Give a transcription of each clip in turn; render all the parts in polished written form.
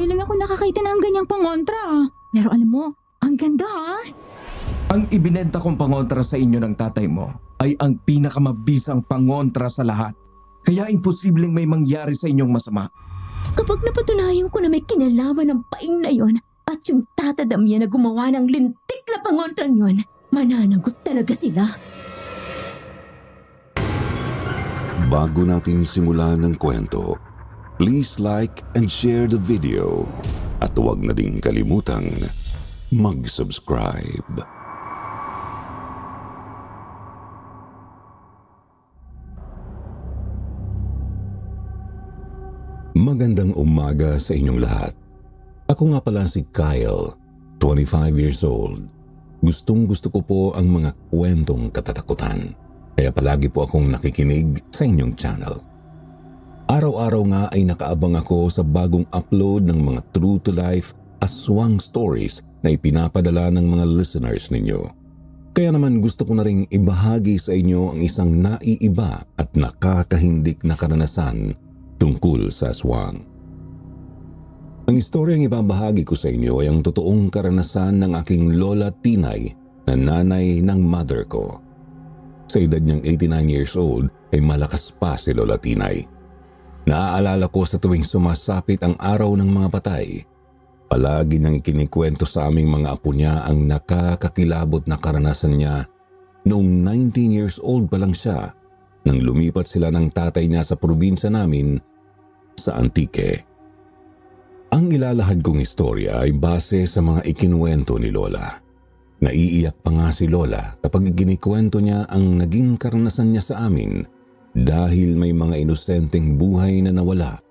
Ngayon lang ako nakakita ng ganyang pangontra. Pero alam mo, ang ganda ha. Ang ibinenta kong pangontra sa inyo ng tatay mo ay ang pinakamabisang pangontra sa lahat. Kaya imposibleng may mangyari sa inyong masama. Kapag napatunayan ko na may kinalaman ng paing na yon at yung tatadamya na gumawa ng lintik na pangontrang yon, mananagot talaga sila. Bago natin simulan ng kwento, please like and share the video at huwag na ding kalimutang mag-subscribe. Magandang umaga sa inyong lahat. Ako nga pala si Kyle, 25 years old. Gustong-gusto ko po ang mga kwentong katatakutan. Kaya palagi po akong nakikinig sa inyong channel. Araw-araw nga ay nakaabang ako sa bagong upload ng mga true-to-life aswang stories na ipinapadala ng mga listeners ninyo. Kaya naman gusto ko na ring ibahagi sa inyo ang isang naiiba at nakakahindik na karanasan tungkol sa aswang. Ang istoryang ibabahagi ko sa inyo ay ang totoong karanasan ng aking lola Tinay na nanay ng mother ko. Sa edad niyang 89 years old ay malakas pa si Lola Tinay. Naaalala ko sa tuwing sumasapit ang araw ng mga patay. Palagi niyang ikinikwento sa aming mga apo niya ang nakakakilabot na karanasan niya noong 19 years old pa lang siya nang lumipat sila ng tatay niya sa probinsya namin sa Antique. Ang ilalahad kong istorya ay base sa mga ikinuwento ni Lola. Naiiyak pa nga si Lola kapag ginikwento niya ang naging karanasan niya sa amin dahil may mga inosenteng buhay na nawala,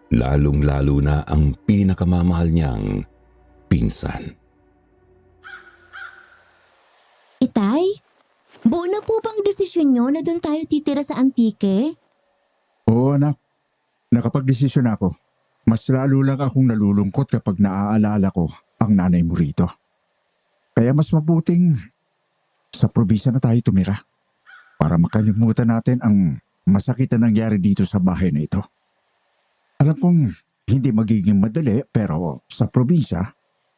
lalong-lalo na ang pinakamamahal niyang pinsan. Itay, buo na po bang desisyon nyo na doon tayo titira sa Antique? Oo anak, nakapag-desisyon ako. Mas lalo lang akong nalulungkot kapag naaalala ko ang nanay mo rito. Kaya mas mabuting sa probinsya na tayo tumira para makalimutan natin ang masakit na nangyari dito sa bahay na ito. Alam kong hindi magiging madali pero sa probinsya,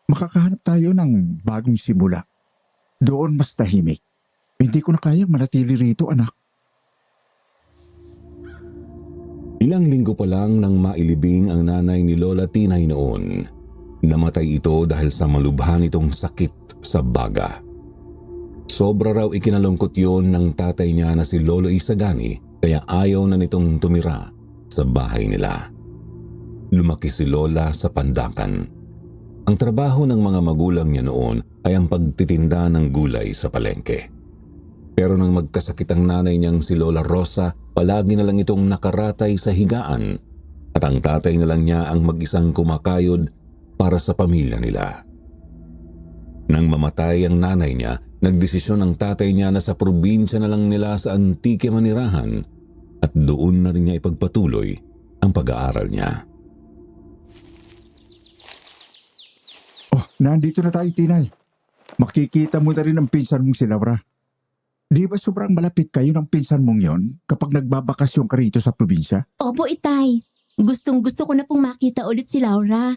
makakahanap tayo ng bagong simula. Doon mas tahimik. Hindi ko na kayang manatili rito anak. Ilang linggo pa lang nang mailibing ang nanay ni Lola Tinay noon. Namatay ito dahil sa malubhan itong sakit sa baga. Sobra raw ikinalungkot yon ng tatay niya na si Lolo Isagani kaya ayaw na nitong tumira sa bahay nila. Lumaki si Lola sa Pandakan. Ang trabaho ng mga magulang niya noon ay ang pagtitinda ng gulay sa palengke. Pero nang magkasakit ang nanay niyang si Lola Rosa, palagi na lang itong nakaratay sa higaan at ang tatay na lang niya ang mag-isang kumakayod para sa pamilya nila. Nang mamatay ang nanay niya, nagdesisyon ang tatay niya na sa probinsya na lang nila sa Antique manirahan at doon na rin niya ipagpatuloy ang pag-aaral niya. Oh, nandito na tayo Tinay. Makikita mo na rin ang pinsan mong si Laura. Di ba sobrang malapit kayo ng pinsan mong yon kapag nagbabakasyon ka rito sa probinsya? Opo, Itay. Gustong-gusto ko na pong makita ulit si Laura.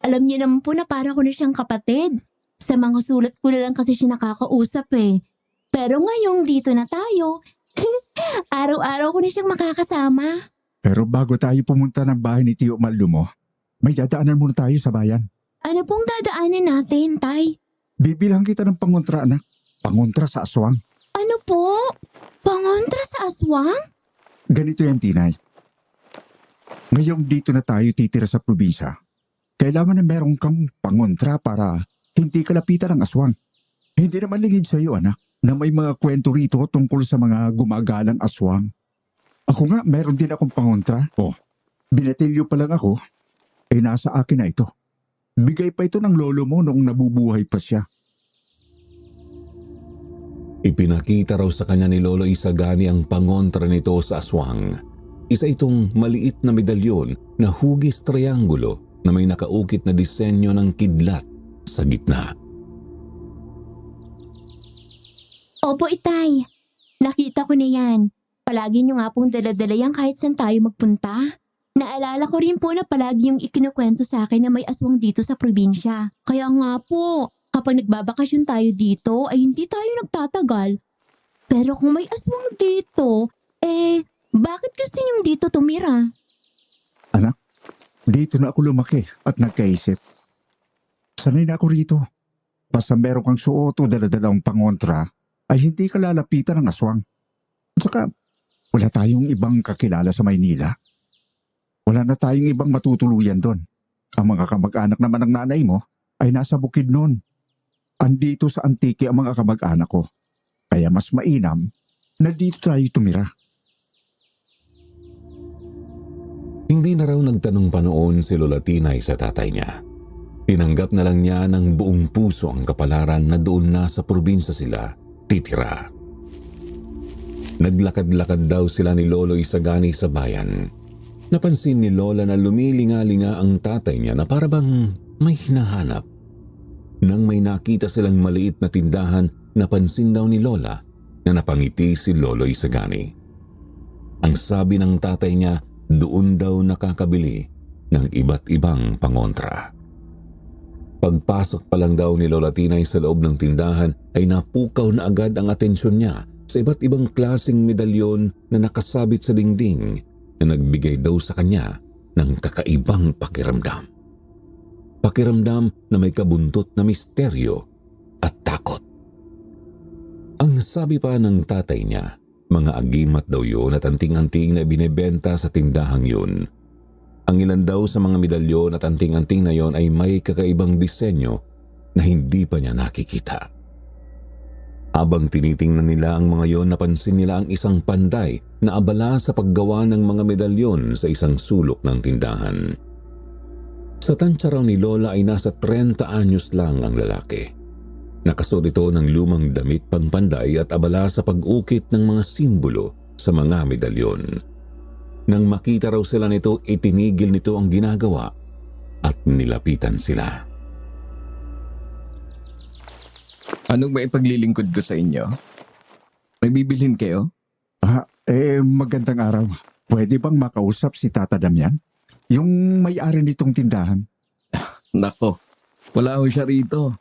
Alam niyo naman po na para ko na siyang kapatid. Sa mga sulat ko na lang kasi siya nakakausap eh. Pero ngayong dito na tayo, araw-araw ko na siyang makakasama. Pero bago tayo pumunta ng bahay ni Tio Maldumo, may dadaanan muna tayo sa bayan. Ano pong dadaanan natin, Tay? Bibilang kita ng pangontra anak. Pangontra sa aswang. Ano po? Pangontra sa aswang? Ganito yan Tinay. Ngayong dito na tayo titira sa probinsya, kailangan na meron kang pangontra para hindi kalapitan ng aswang. Hindi naman lingid sa iyo anak na may mga kwento rito tungkol sa mga gumagalang aswang. Ako nga meron din akong pangontra. Oh, binatilyo pa lang ako, nasa akin na ito. Bigay pa ito ng lolo mo noong nabubuhay pa siya. Ipinakita raw sa kanya ni Lolo Isagani ang pangontra nito sa aswang. Isa itong maliit na medalyon na hugis triangulo na may nakaukit na disenyo ng kidlat sa gitna. Opo, Itay. Nakita ko na yan. Palagi niyo nga pong daladala yan kahit saan tayo magpunta. Naalala ko rin po na palagi yung ikinukwento sa akin na may aswang dito sa probinsya. Kaya nga po, kapag nagbabakasyon tayo dito ay hindi tayo nagtatagal. Pero kung may aswang dito, bakit gusto niyong dito tumira? Anak, dito na ako lumaki at nagkaisip. Sanay na ako rito. Basta meron kang suot o daladalawang pangontra, ay hindi ka lalapitan ng aswang. At saka, wala tayong ibang kakilala sa Maynila. Wala na tayong ibang matutuluyan doon. Ang mga kamag-anak naman ng nanay mo ay nasa bukid noon. Andito sa Antique ang mga kamag-anak ko. Kaya mas mainam na dito tayo tumira. Hindi na raw nagtanong pa noon si Lola Tinay sa tatay niya. Tinanggap na lang niya ng buong puso ang kapalaran na doon na sa probinsya sila titira. Naglakad-lakad daw sila ni Lolo Isagani sa bayan. Napansin ni Lola na lumilinga-linga ang tatay niya na parabang may hinahanap. Nang may nakita silang maliit na tindahan, napansin daw ni Lola na napangiti si Lolo Isagani. Ang sabi ng tatay niya, doon daw nakakabili ng iba't ibang pangontra. Pagpasok pa lang daw ni Lola Tinay sa loob ng tindahan ay napukaw na agad ang atensyon niya sa iba't ibang klaseng medalyon na nakasabit sa dingding na nagbigay daw sa kanya ng kakaibang pakiramdam. Pakiramdam na may kabuntot na misteryo at takot. Ang sabi pa ng tatay niya, mga agimat daw yun at anting-anting na binebenta sa tindahang yun. Ang ilan daw sa mga medalyon at anting-anting na yon ay may kakaibang disenyo na hindi pa niya nakikita. Habang tinitingnan nila ang mga yon, napansin nila ang isang panday na abala sa paggawa ng mga medalyon sa isang sulok ng tindahan. Sa tansya raw ni Lola ay nasa 30 anyos lang ang lalaki. Nakasuot ito ng lumang damit pangpanday at abala sa pag-ukit ng mga simbolo sa mga medalyon. Nang makita raw sila nito, itinigil nito ang ginagawa at nilapitan sila. Anong maipaglilingkod ko sa inyo? May bibilhin kayo? Magandang araw. Pwede bang makausap si Tata Damian? Yung may-ari nitong tindahan. Nako, wala ho siya rito.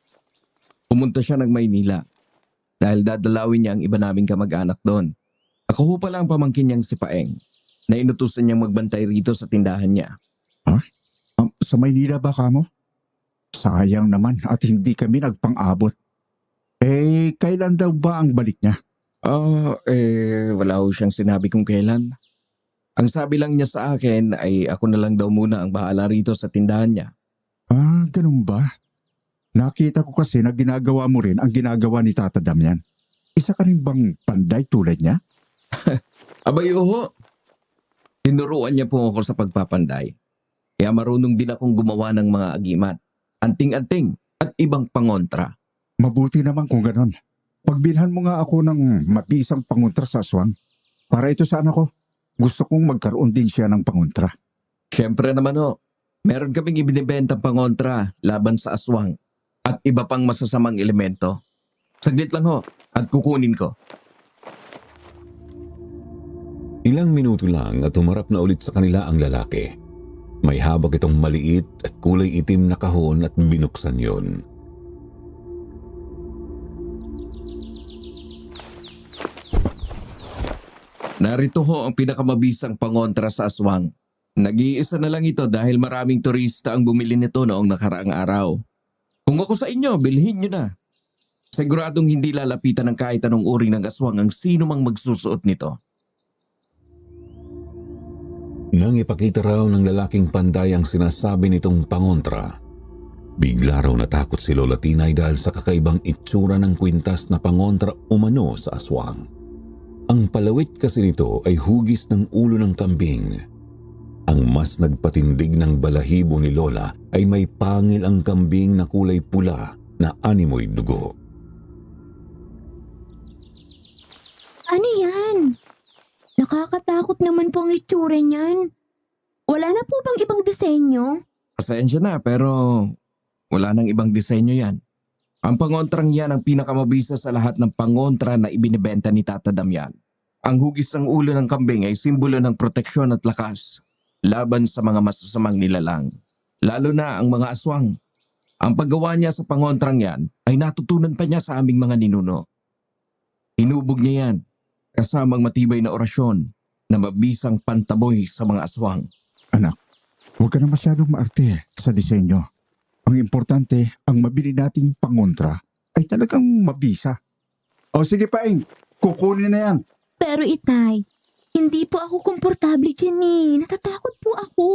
Pumunta siya ng Maynila dahil dadalawin niya ang iba naming kamag-anak doon. Ako ho pala ang pamangkin niyang si Paeng na inutusan niyang magbantay rito sa tindahan niya. Sa Maynila ba kamo? Sayang naman at hindi kami nagpang-abot. Kailan daw ba ang balik niya? Wala ho siyang sinabi kung kailan. Ang sabi lang niya sa akin ay ako na lang daw muna ang bahala rito sa tindahan niya. Ganun ba? Nakita ko kasi na ginagawa mo rin ang ginagawa ni Tata Damian. Isa ka rin bang panday tulad niya? Abay ho, tinuruan niya po ako sa pagpapanday. Kaya marunong din akong gumawa ng mga agimat, anting-anting at ibang pangontra. Mabuti naman kung ganon. Pagbilhan mo nga ako ng mabisang pangontra sa aswang. Para ito sa anak ko. Gusto kong magkaroon din siya ng pangontra. Siyempre naman ho, meron kaming ibinibentang pangontra laban sa aswang at iba pang masasamang elemento. Saglit lang ho at kukunin ko. Ilang minuto lang at humarap na ulit sa kanila ang lalaki. May habak itong maliit at kulay itim na kahon at binuksan yon. Narito ho ang pinakamabisang pangontra sa aswang. Nag-iisa na lang ito dahil maraming turista ang bumili nito noong nakaraang araw. Kung ako sa inyo, bilhin nyo na. Siguradong hindi lalapitan ng kahit anong uri ng aswang ang sino mang magsusuot nito. Nang ipakita raw ng lalaking panday ang sinasabi nitong pangontra, bigla raw natakot si Lola Tinay dahil sa kakaibang itsura ng kwintas na pangontra umano sa aswang. Ang palawit kasi nito ay hugis ng ulo ng kambing. Ang mas nagpatindig ng balahibo ni Lola ay may pangil ang kambing na kulay pula na animoy dugo. Ano yan? Nakakatakot naman po ang itsura niyan. Wala na po bang ibang disenyo? Pasensya na pero wala nang ibang disenyo yan. Ang pangontrang yan ang pinakamabisa sa lahat ng pangontra na ibinibenta ni Tata Damian. Ang hugis ng ulo ng kambing ay simbolo ng proteksyon at lakas. laban sa mga masasamang nilalang, lalo na ang mga aswang. Ang paggawa niya sa pangontrang yan ay natutunan pa niya sa aming mga ninuno. Hinubog niya yan kasamang matibay na orasyon na mabisang pantaboy sa mga aswang. Anak, huwag ka na masyadong maarte sa disenyo. Ang importante, ang mabili nating pangontra ay talagang mabisa. O sige Paeng, kukunin na yan. Pero itay, hindi po ako komportable dyan eh. Natatakot po ako.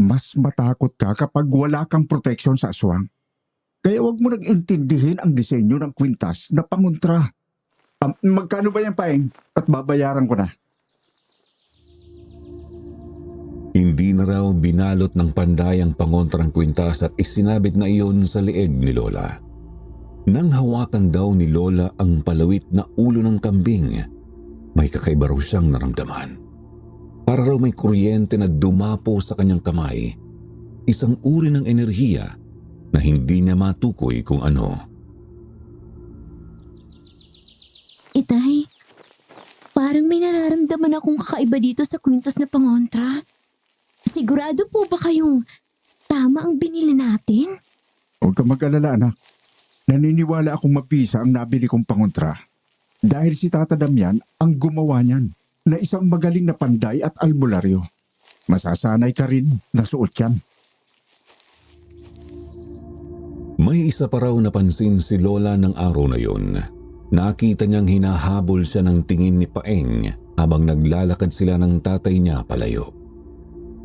Mas matakot ka kapag wala kang proteksyon sa aswang. Kaya huwag mo nag-intindihin ang disenyo ng kwintas na pangontra. Magkano ba yan Paeng? At babayaran ko na. Hindi na raw binalot ng panday ang pangontrang kwintas at isinabit na iyon sa leeg ni Lola. Nang hawakan daw ni Lola ang palawit na ulo ng kambing, may kakaiba raw siyang naramdaman. Para raw may kuryente na dumapo sa kanyang kamay, isang uri ng enerhiya na hindi niya matukoy kung ano. Itay, parang may nararamdaman akong kakaiba dito sa kwintas na pangontra. Sigurado po ba kayong tama ang binili natin? Huwag ka mag-alala anak. Naniniwala akong mabisa ang nabili kong pangontra. Dahil si Tata Damian ang gumawa niyan na isang magaling na panday at albularyo. Masasanay ka rin na suot yan. May isa pa raw napansin si Lola ng araw na yun. Nakita niyang hinahabol siya ng tingin ni Paeng habang naglalakad sila ng tatay niya palayo.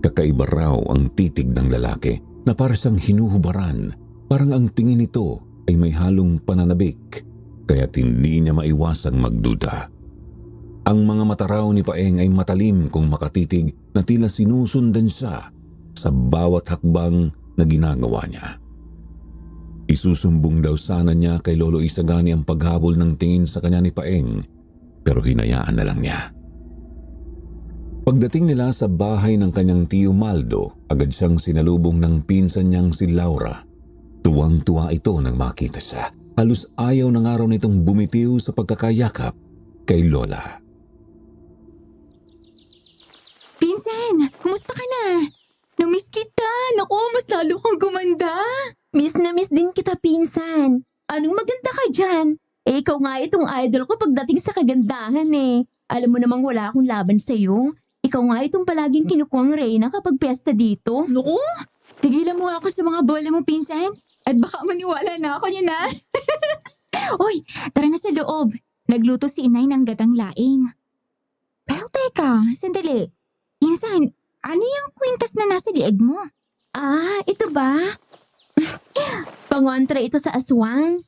Kakaiba raw ang titig ng lalaki na para siyang hinuhubaran. Parang ang tingin nito ay may halong pananabik, kaya't hindi niya maiwasang magduda. Ang mga mata raw ni Paeng ay matalim kung makatitig na tila sinusundan siya sa bawat hakbang na ginagawa niya. Isusumbong daw sana niya kay Lolo Isagani ang paghabol ng tingin sa kanya ni Paeng, pero hinayaan na lang niya. Pagdating nila sa bahay ng kanyang tiyo Maldo, agad siyang sinalubong ng pinsan niyang si Laura. Tuwang-tuwa ito nang makita siya. Halos ayaw ng araw nitong bumitiw sa pagkakayakap kay Lola. Pinsan, kumusta ka na? Namiss kita. Naku, mas lalo kang gumanda. Miss na miss din kita, pinsan. Anong maganda ka dyan? Eh, ikaw nga itong idol ko pagdating sa kagandahan eh. Alam mo namang wala akong laban sa'yo. Ikaw nga itong palaging kinukuhang reyna kapag piyesta dito. Naku, tigilan mo ako sa mga bola mo, pinsan. At baka maniwala na ako niya na. Uy, tara na sa loob. Nagluto si inay ng gatang laing. Pero teka, sandali. Pinsan, ano yung kwintas na nasa lieg mo? Ah, ito ba? Pangontra ito sa aswang.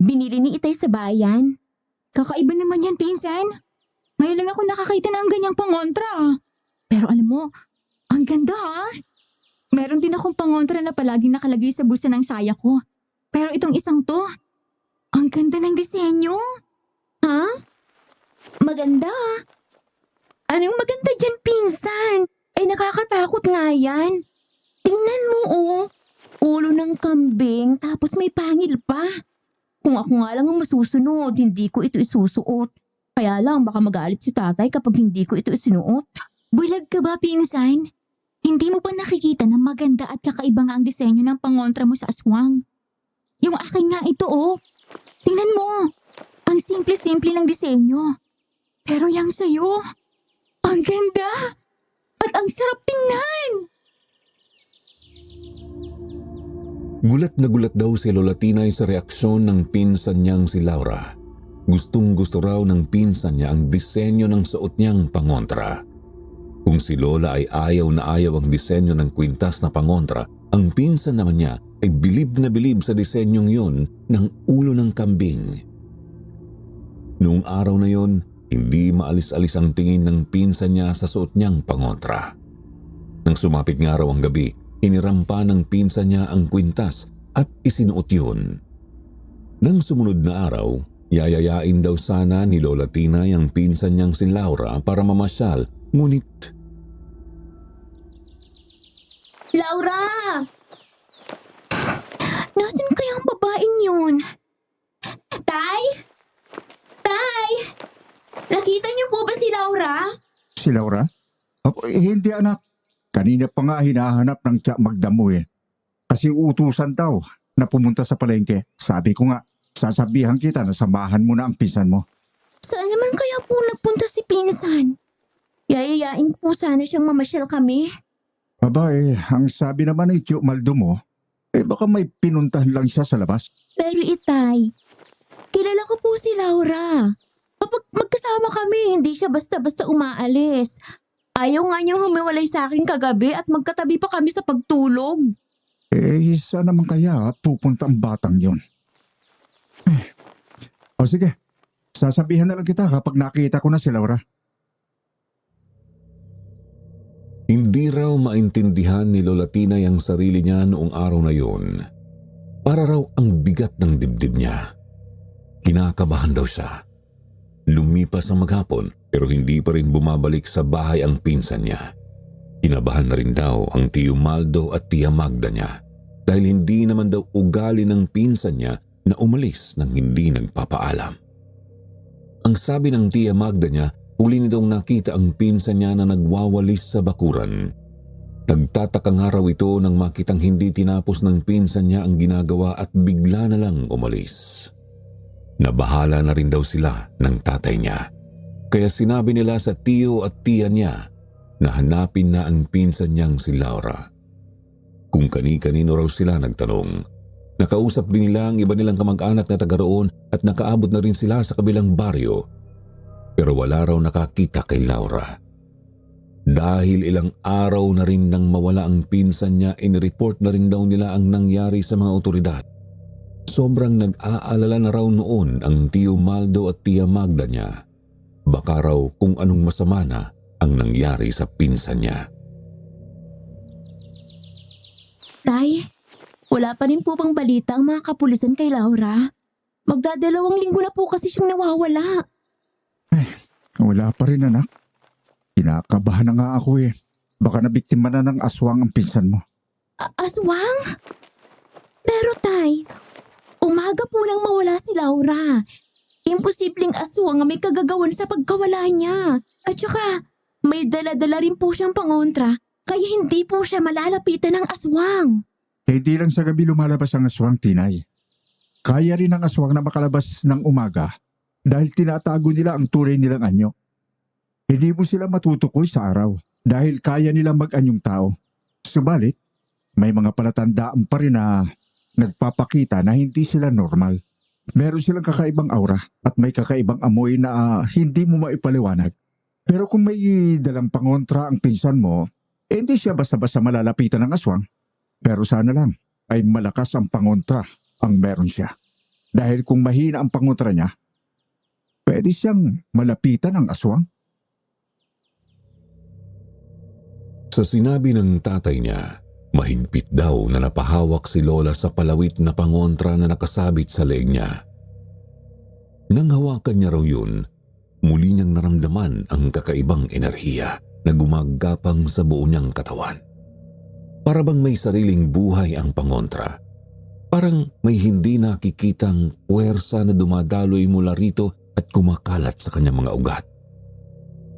Binili ni Itay sa bayan. Kakaiba naman yan, pinsan. Ngayon lang ako nakakita ng ganyang pangontra. Pero alam mo, ang ganda ha. Meron din akong pangontra na palaging nakalagay sa bulsa ng saya ko. Pero itong isang to, ang ganda ng disenyo. Ha? Maganda. Anong maganda dyan, pinsan? Ay, nakakatakot nga yan. Tingnan mo, oh. Ulo ng kambing, tapos may pangil pa. Kung ako nga lang ang masusunod, hindi ko ito isusuot. Kaya lang, baka magalit si tatay kapag hindi ko ito isinuot. Bulag ka ba, pinsan? Hindi mo ba nakikita na maganda at kakaiba nga ang disenyo ng pangontra mo sa aswang? Yung akin nga ito, oh. Tingnan mo. Ang simple-simple ng disenyo. Pero yung sa'yo, ang ganda. At ang sarap tingnan. Gulat na gulat daw si Lola Tinay sa reaksyon ng pinsan niyang si Laura. Gustong-gusto raw ng pinsan niya ang disenyo ng suot niyang pangontra. Kung si Lola ay ayaw na ayaw ang disenyo ng kwintas na pangontra, ang pinsan naman niya ay bilib na bilib sa disenyong yun ng ulo ng kambing. Noong araw na yon, hindi maalis-alis ang tingin ng pinsan niya sa suot niyang pangontra. Nang sumapit nga raw ang gabi, inirampa ng pinsan niya ang kwintas at isinuot yun. Nang sumunod na araw, yayayain daw sana ni Lola Tinay ang pinsan niyang si Laura para mamasyal, ngunit Laura! Nasaan kaya ang babaeng yun? Tay? Tay! Nakita niyo po ba si Laura? Si Laura? Hindi anak. Kanina pa nga hinahanap ng tiyak magdamo eh. Kasi utusan daw na pumunta sa palengke. Sabi ko nga, sasabihan kita na samahan mo na ang pinsan mo. Saan naman kaya po nagpunta si Pinsan? Yayayain po sana siyang mamasyal kami. Aba ang sabi naman ni Tio Maldo mo, baka may pinuntahan lang siya sa labas. Pero Itay, kilala ko po si Laura. Kapag magkasama kami, hindi siya basta-basta umaalis. Ayaw nga niyang humiwalay sa akin kagabi at magkatabi pa kami sa pagtulog. Saan naman kaya pupunta ang batang yon? O sige, sasabihan na lang kita kapag nakita ko na si Laura. Hindi raw maintindihan ni Lola Tinay ang sarili niya noong araw na yun. Para raw ang bigat ng dibdib niya. Kinakabahan daw siya. Lumipas ang maghapon pero hindi pa rin bumabalik sa bahay ang pinsan niya. Kinabahan na rin daw ang Tio Maldo at Tia Magda niya dahil hindi naman daw ugali ng pinsan niya na umalis nang hindi nagpapaalam. Ang sabi ng Tia Magda niya, huli nitong nakita ang pinsan niya na nagwawalis sa bakuran. Nagtataka nga raw ito nang makitang hindi tinapos ng pinsan niya ang ginagawa at bigla na lang umalis. Nabahala na rin daw sila ng tatay niya. Kaya sinabi nila sa tiyo at tiya niya na hanapin na ang pinsan niyang si Laura. Kung kani-kanino raw sila nagtanong. Nakausap din nila ang iba nilang kamag-anak na taga roon at nakaabot na rin sila sa kabilang baryo. Pero wala raw nakakita kay Laura. Dahil ilang araw na rin nang mawala ang pinsan niya, inireport na rin daw nila ang nangyari sa mga otoridad. Sobrang nag-aalala na raw noon ang Tio Maldo at Tia Magda niya. Baka raw kung anong masama na ang nangyari sa pinsan niya. Tay, wala pa rin po bang balita ang mga kapulisan kay Laura? Magdadalawang linggo na po kasi siyang nawawala. Wala pa rin anak. Kinakabahan na nga ako eh. Baka nabiktima na ng aswang ang pinsan mo. Aswang? Pero Tay, umaga po nang mawala si Laura. Imposibleng aswang ang may kagagawan sa pagkawala niya. At saka, may dala-dala rin po siyang pangontra, kaya hindi po siya malalapitan ng aswang. Hindi lang sa gabi lumalabas ang aswang, Tinay. Kaya rin ang aswang na makalabas ng umaga dahil tinatago nila ang tunay nilang anyo. Hindi mo sila matutukoy sa araw dahil kaya nilang mag-anyong tao. Subalit, may mga palatandaan pa rin na nagpapakita na hindi sila normal. Meron silang kakaibang aura at may kakaibang amoy na hindi mo maipaliwanag. Pero kung may dalang pangontra ang pinsan mo, hindi siya basta-basta malalapitan ng aswang. Pero sana lang ay malakas ang pangontra ang meron siya. Dahil kung mahina ang pangontra niya, pwede siyang malapitan ng aswang. Sa sinabi ng tatay niya, mahigpit daw na napahawak si Lola sa palawit na pangontra na nakasabit sa leeg niya. Nang hawakan niya raw yun, muli niyang naramdaman ang kakaibang enerhiya na gumagapang sa buo niyang katawan. Para bang may sariling buhay ang pangontra. Parang may hindi nakikitang puwersa na dumadaloy mula rito at kumakalat sa kanyang mga ugat.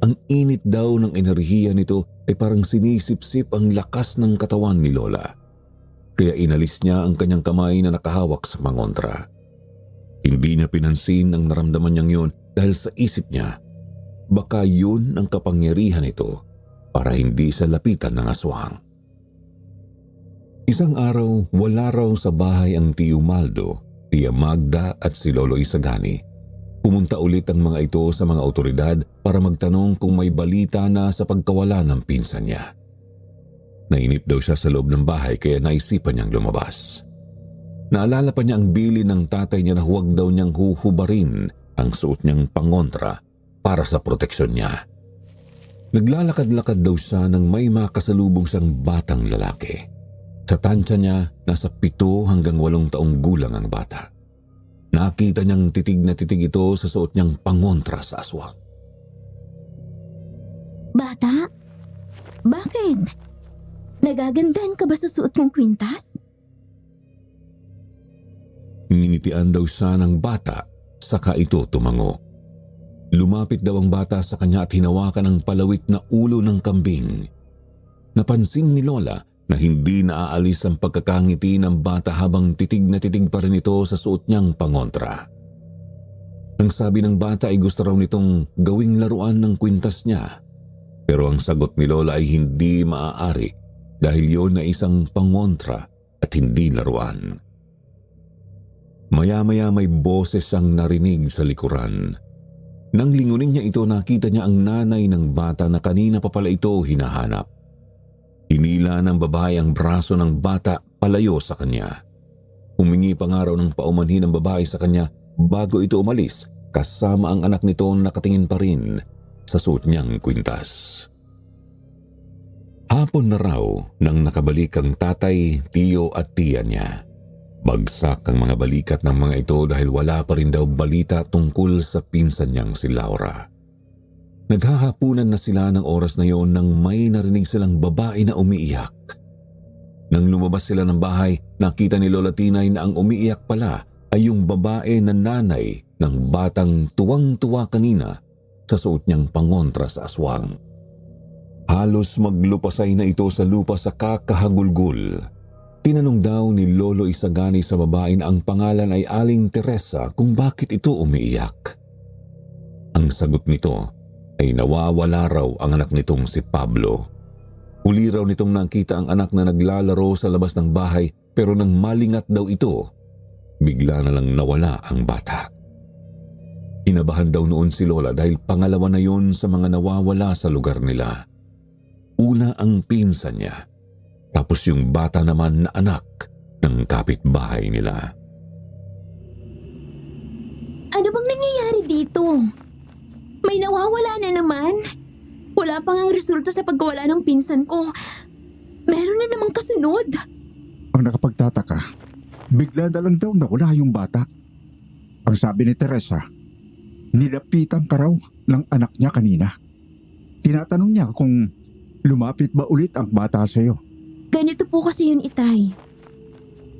Ang init daw ng enerhiya nito ay parang sinisipsip ang lakas ng katawan ni Lola. Kaya inalis niya ang kanyang kamay na nakahawak sa pangontra. Hindi niya pinansin ang naramdaman niyang yun dahil sa isip niya, baka yun ang kapangyarihan nito para hindi sa lapitan ng aswang. Isang araw, wala raw sa bahay ang Tio Maldo, Tia Magda at si Lolo Isagani. Pumunta ulit ang mga ito sa mga otoridad para magtanong kung may balita na sa pagkawala ng pinsan niya. Nainip daw siya sa loob ng bahay kaya naisipan niyang lumabas. Naalala pa niya ang bilin ng tatay niya na huwag daw niyang huhubarin ang suot niyang pangontra para sa proteksyon niya. Naglalakad-lakad daw siya nang may makasalubong siyang batang lalaki. Sa tansya niya, nasa 7 hanggang 8 taong gulang ang bata. Nakita niyang titig na titig ito sa suot niyang pangontra sa aswang. Bata? Bakit? Nagagandahan ka ba sa suot mong kwintas? Ninitian daw siya ng bata, saka ito tumango. Lumapit daw ang bata sa kanya at hinawakan ang palawit na ulo ng kambing. napansin ni Lola na hindi naaalis ang pagkakangiti ng bata habang titig na titig pa rin ito sa suot niyang pangontra. Ang sabi ng bata ay gusto raw nitong gawing laruan ng kwintas niya. Pero ang sagot ni Lola ay hindi maaari dahil yon ay isang pangontra at hindi laruan. Maya-maya may boses ang narinig sa likuran. Nang lingunin niya ito, nakita niya ang nanay ng bata na kanina pa pala ito hinahanap. Hinila ng babae ang braso ng bata palayo sa kanya. Humingi pa nga raw ng paumanhin ng babae sa kanya bago ito umalis kasama ang anak nito nakatingin pa rin sa suot niyang kwintas. Hapon na raw nang nakabalik ang tatay, tiyo at tiya niya. Bagsak ang mga balikat ng mga ito dahil wala pa rin daw balita tungkol sa pinsan niyang si Laura. Naghahapunan na sila ng oras na yon nang may narinig silang babae na umiiyak. Nang lumabas sila ng bahay, nakita ni Lola Tinay na ang umiiyak pala ay yung babae na nanay ng batang tuwang-tuwa kanina sa suot niyang pangontra sa aswang. Halos maglupasay na ito sa lupa sa kakahagulgul. Tinanong daw ni Lolo Isagani sa babae na ang pangalan ay Aling Teresa kung bakit ito umiiyak. Ang sagot nito ay nawawala raw ang anak nitong si Pablo. Huli raw nitong nakita ang anak na naglalaro sa labas ng bahay pero nang malingat daw ito, bigla na lang nawala ang bata. Kinabahan daw noon si Lola dahil pangalawa na yon sa mga nawawala sa lugar nila. Una ang pinsan niya, tapos yung bata naman na anak ng kapitbahay nila. Ano bang nangyayari dito? May nawawala na naman? Wala pang ang resulta sa pagkawala ng pinsan ko. Meron na namang kasunod. Ang nakapagtataka, bigla na lang daw nawala yung bata. Ang sabi ni Teresa, nilapitan ka raw ng anak niya kanina. Tinatanong niya kung lumapit ba ulit ang bata sa'yo. Ganito po kasi yun, Itay.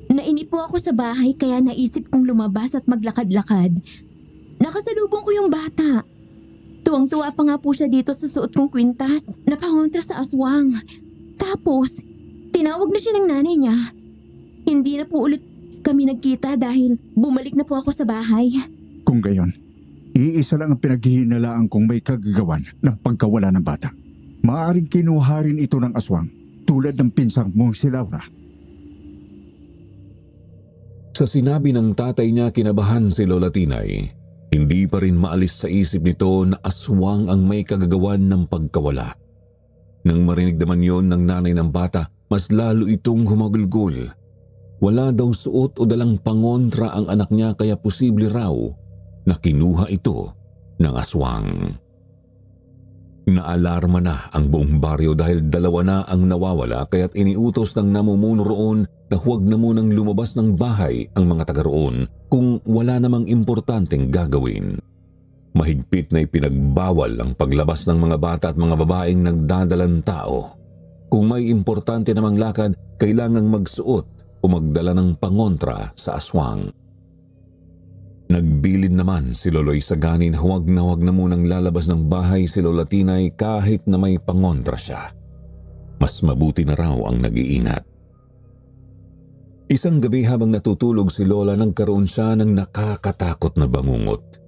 Nainip po ako sa bahay kaya naisip kong lumabas at maglakad-lakad. Nakasalubong ko yung bata. Tuwang-tuwa pa nga po siya dito sa suot kong kwintas na pangontra sa aswang. Tapos, tinawag na siya ng nanay niya. Hindi na po ulit kami nagkita dahil bumalik na po ako sa bahay. Kung gayon, iisa lang ang pinaghihinalaang kung may kagagawan ng pagkawala ng bata. Maaaring kinuha rin ito ng aswang tulad ng pinsang mong si Laura. Sa sinabi ng tatay niya, kinabahan si Lola Tinay. Hindi pa rin maalis sa isip nito na aswang ang may kagagawan ng pagkawala. Nang marinig naman yon ng nanay ng bata, mas lalo itong humagulgol. Wala daw suot o dalang pangontra ang anak niya kaya posible raw na kinuha ito ng aswang. Naalarma na ang buong baryo dahil dalawa na ang nawawala kaya't iniutos ng namumuno roon na huwag na munang lumabas ng bahay ang mga taga roon kung wala namang importanteng gagawin. Mahigpit na ipinagbawal ang paglabas ng mga bata at mga babaeng nagdadalang tao. Kung may importante namang lakad, kailangang magsuot o magdala ng pangontra sa aswang. Nagbilin naman si Lolo Isagani na huwag na munang lalabas ng bahay si Lola Tinay kahit na may pangontra siya. Mas mabuti na raw ang nag-iingat. Isang gabi habang natutulog si Lola nagkaroon siya ng nakakatakot na bangungot.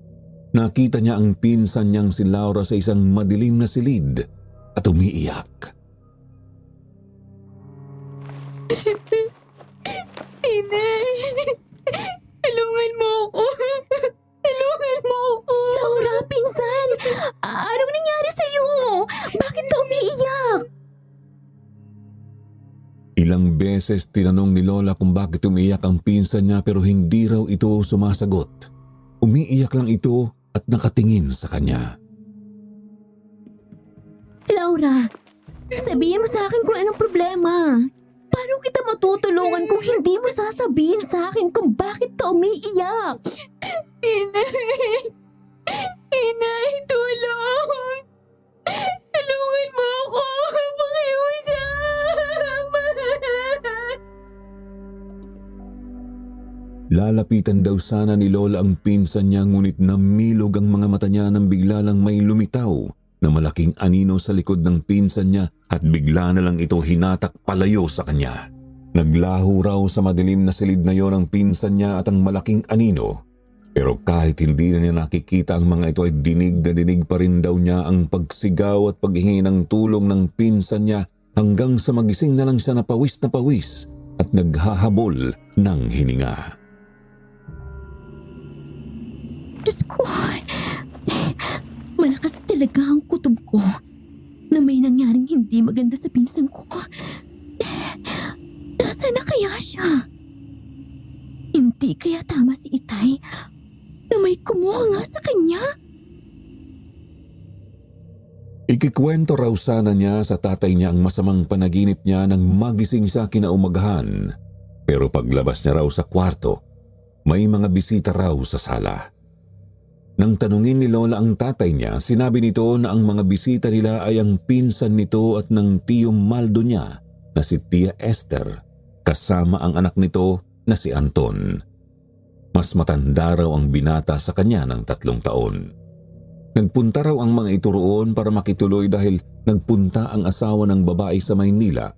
Nakita niya ang pinsan niyang si Laura sa isang madilim na silid at umiiyak. Inay! Tulungan mo ako! Tulungan mo ako! Laura, pinsan! Anong nangyari sa'yo? Bakit ka umiiyak? Ilang beses tinanong ni Lola kung bakit umiiyak ang pinsan niya pero hindi raw ito sumasagot. Umiiyak lang ito at nakatingin sa kanya. Laura, sabihin mo sa akin kung anong problema. Paano kita matutulungan kung hindi mo sasabihin sa akin kung bakit ka umiiyak? Inay! Inay, tulong! Tulungan mo ako! Pakiusap! Lalapitan daw sana ni Lola ang pinsan niya ngunit namilog ang mga mata niya nang bigla lang may lumitaw na malaking anino sa likod ng pinsan niya at bigla na lang ito hinatak palayo sa kanya. Naglaho raw sa madilim na silid na yon ang pinsan niya at ang malaking anino. Pero kahit hindi na niya nakikita ang mga ito ay dinig na dinig pa rin daw niya ang pagsigaw at paghingi ng tulong ng pinsan niya hanggang sa magising na lang siya na pawis at naghahabol ng hininga. Diyos ko, malakas talaga ang kutob ko na may nangyaring hindi maganda sa pinsan ko. Nasaan na kaya siya? Hindi kaya tama si Itay na may kumuha nga sa kanya? Ikikwento raw sana niya sa tatay niya ang masamang panaginip niya nang magising siya kinaumagahan. Pero paglabas niya raw sa kwarto, may mga bisita raw sa sala. Nang tanungin ni Lola ang tatay niya, sinabi nito na ang mga bisita nila ay ang pinsan nito at ng tiyo Maldo niya na si Tia Esther, kasama ang anak nito na si Anton. Mas matanda raw ang binata sa kanya ng 3 taon. Nagpunta raw ang mga ito roon para makituloy dahil nagpunta ang asawa ng babae sa Maynila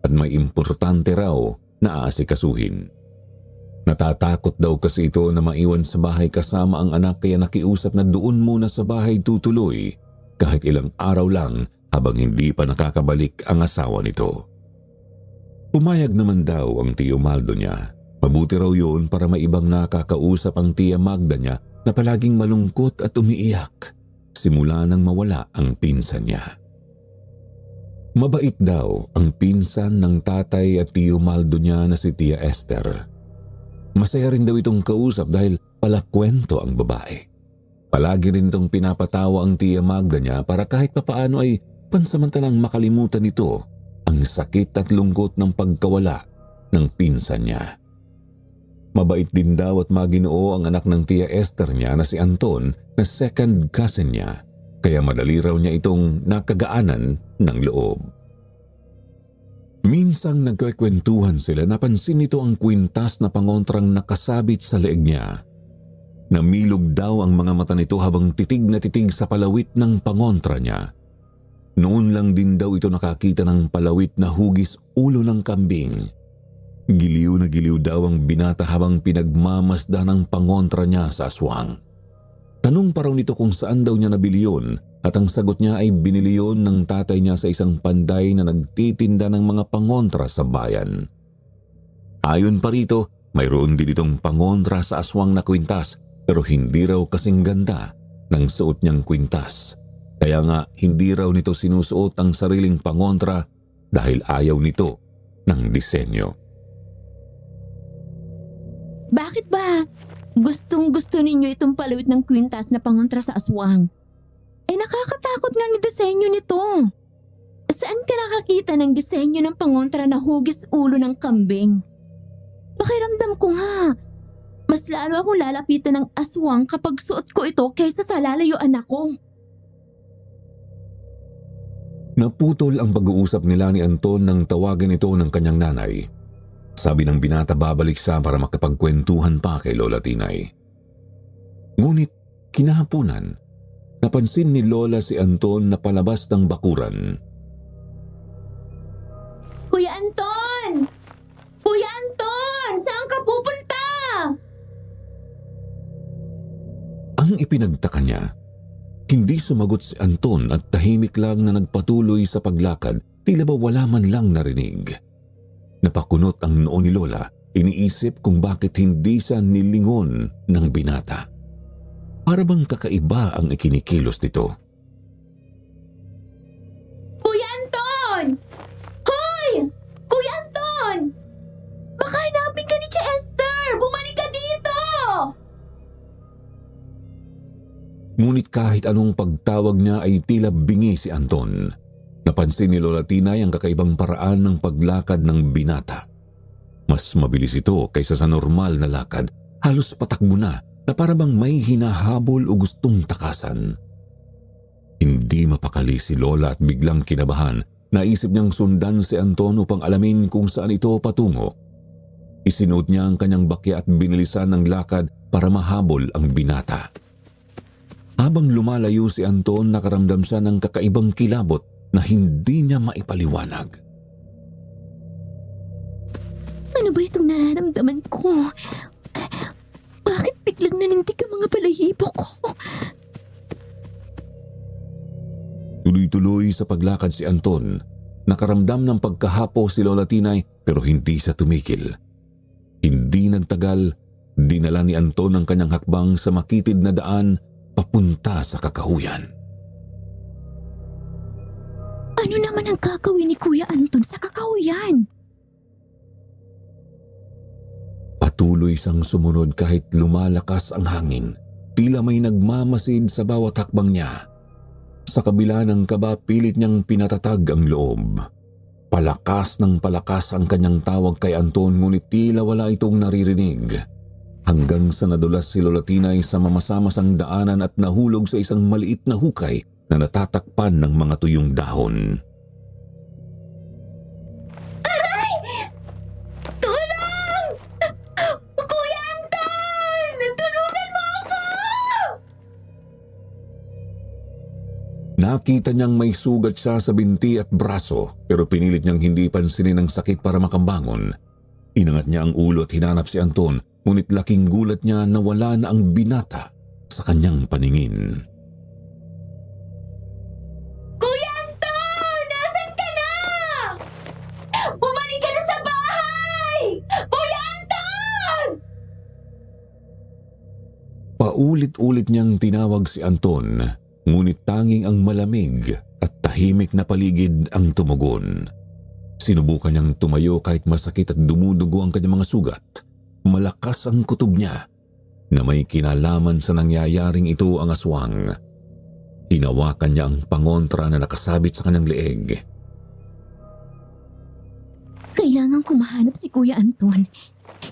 at may importante raw na aasikasuhin. Natatakot daw kasi ito na maiwan sa bahay kasama ang anak kaya nakiusap na doon muna sa bahay tutuloy kahit ilang araw lang habang hindi pa nakakabalik ang asawa nito. Pumayag naman daw ang tiyo Maldo niya. Mabuti raw yun para maibang nakakausap ang tiya Magda niya na palaging malungkot at umiiyak simula nang mawala ang pinsan niya. Mabait daw ang pinsan ng tatay at tiyo Maldo niya na si Tia Esther. Masaya rin daw itong kausap dahil palakwento ang babae. Palagi rin itong pinapatawa ang tiya Magda niya para kahit papaano ay pansamantalang makalimutan nito ang sakit at lungkot ng pagkawala ng pinsan niya. Mabait din daw at maginoo ang anak ng Tia Esther niya na si Anton na second cousin niya, kaya madali raw niya itong nakagaanan ng loob. Minsang nagkakwentuhan sila, napansin nito ang kwintas na pangontrang nakasabit sa leeg niya. Namilog daw ang mga mata nito habang titig na titig sa palawit ng pangontra niya. Noon lang din daw ito nakakita ng palawit na hugis ulo ng kambing. Giliw na giliw daw ang binata habang pinagmamasda ng pangontra niya sa aswang. Tanong pa raw nito kung saan daw niya nabili yun at ang sagot niya ay binili yun ng tatay niya sa isang panday na nagtitinda ng mga pangontra sa bayan. Ayon pa rito, mayroon din itong pangontra sa aswang na kwintas pero hindi raw kasing ganda ng suot niyang kwintas. Kaya nga hindi raw nito sinusuot ang sariling pangontra dahil ayaw nito ng disenyo. Bakit ba gustong-gusto ninyo itong palawit ng kwintas na pangontra sa aswang? Nakakatakot nga ang disenyo nito. Saan ka nakakita ng disenyo ng pangontra na hugis ulo ng kambing? Pakiramdam ko nga, mas lalo akong lalapitan ng aswang kapag suot ko ito kaysa sa lalayuan ako. Naputol ang pag-uusap nila ni Anton nang tawagan ito ng kanyang nanay. Sabi ng binata babalik siya para makipagkwentuhan pa kay Lola Tinay. Ngunit kinahaponan, napansin ni Lola si Anton na palabas ng bakuran. Kuya Anton! Kuya Anton! Saan ka pupunta? Ang ipinagtaka niya, hindi sumagot si Anton at tahimik lang na nagpatuloy sa paglakad, tila ba wala man lang narinig. Napakunot ang noo ni Lola, iniisip kung bakit hindi siya nilingon ng binata. Para bang kakaiba ang ikinikilos nito. Kuya Anton! Hoy! Kuya Anton! Baka hanapin ka ni Tia Esther! Bumalik ka dito! Ngunit kahit anong pagtawag niya ay tila bingi si Anton. Napansin ni Lola Tinay ang kakaibang paraan ng paglakad ng binata. Mas mabilis ito kaysa sa normal na lakad. Halos patakbo na para bang may hinahabol o gustong takasan. Hindi mapakali si Lola at biglang kinabahan. Naisip niyang sundan si Anton upang alamin kung saan ito patungo. Isinuot niya ang kanyang bakya at binilisan ng lakad para mahabol ang binata. Habang lumalayo si Anton, nakaramdam siya ng kakaibang kilabot na hindi niya maipaliwanag. Ano ba itong nararamdaman ko? Bakit biglang nanintig ang mga balahibo ko? Tuloy-tuloy sa paglakad si Anton. Nakaramdam ng pagkahapo si Lola Tinay pero hindi siya tumigil. Hindi nagtagal, dinala ni Anton ang kanyang hakbang sa makitid na daan papunta sa kakahuyan. Ano naman ang gagawin ni Kuya Anton sa kakahuyan? Patuloy siyang sumunod kahit lumalakas ang hangin. Tila may nagmamasid sa bawat hakbang niya. Sa kabila ng kaba, pilit niyang pinatatag ang loob. Palakas ng palakas ang kanyang tawag kay Anton, ngunit tila wala itong naririnig. Hanggang sa nadulas si Lola Tinay sa mamasamasang daanan at nahulog sa isang maliit na hukay na natatakpan ng mga tuyong dahon. Tulong! Kuya Anton! Tulungan mo ako! Nakita niyang may sugat siya sa binti at braso pero pinilit niyang hindi pansinin ang sakit para makambangon. Inangat niya ang ulo at hinanap si Anton, ngunit laking gulat niya na wala na ang binata sa kanyang paningin. Kuya Anton! Nasaan ka na? Bumalik ka na sa bahay! Kuya Anton! Paulit-ulit niyang tinawag si Anton, ngunit tanging ang malamig at tahimik na paligid ang tumugon. Sinubukan niyang tumayo kahit masakit at dumudugo ang kanyang mga sugat. Malakas ang kutob niya na may kinalaman sa nangyayaring ito ang aswang. Hinawakan niya ang pangontra na nakasabit sa kanyang leeg. Kailangan ko mahanap si Kuya Anton.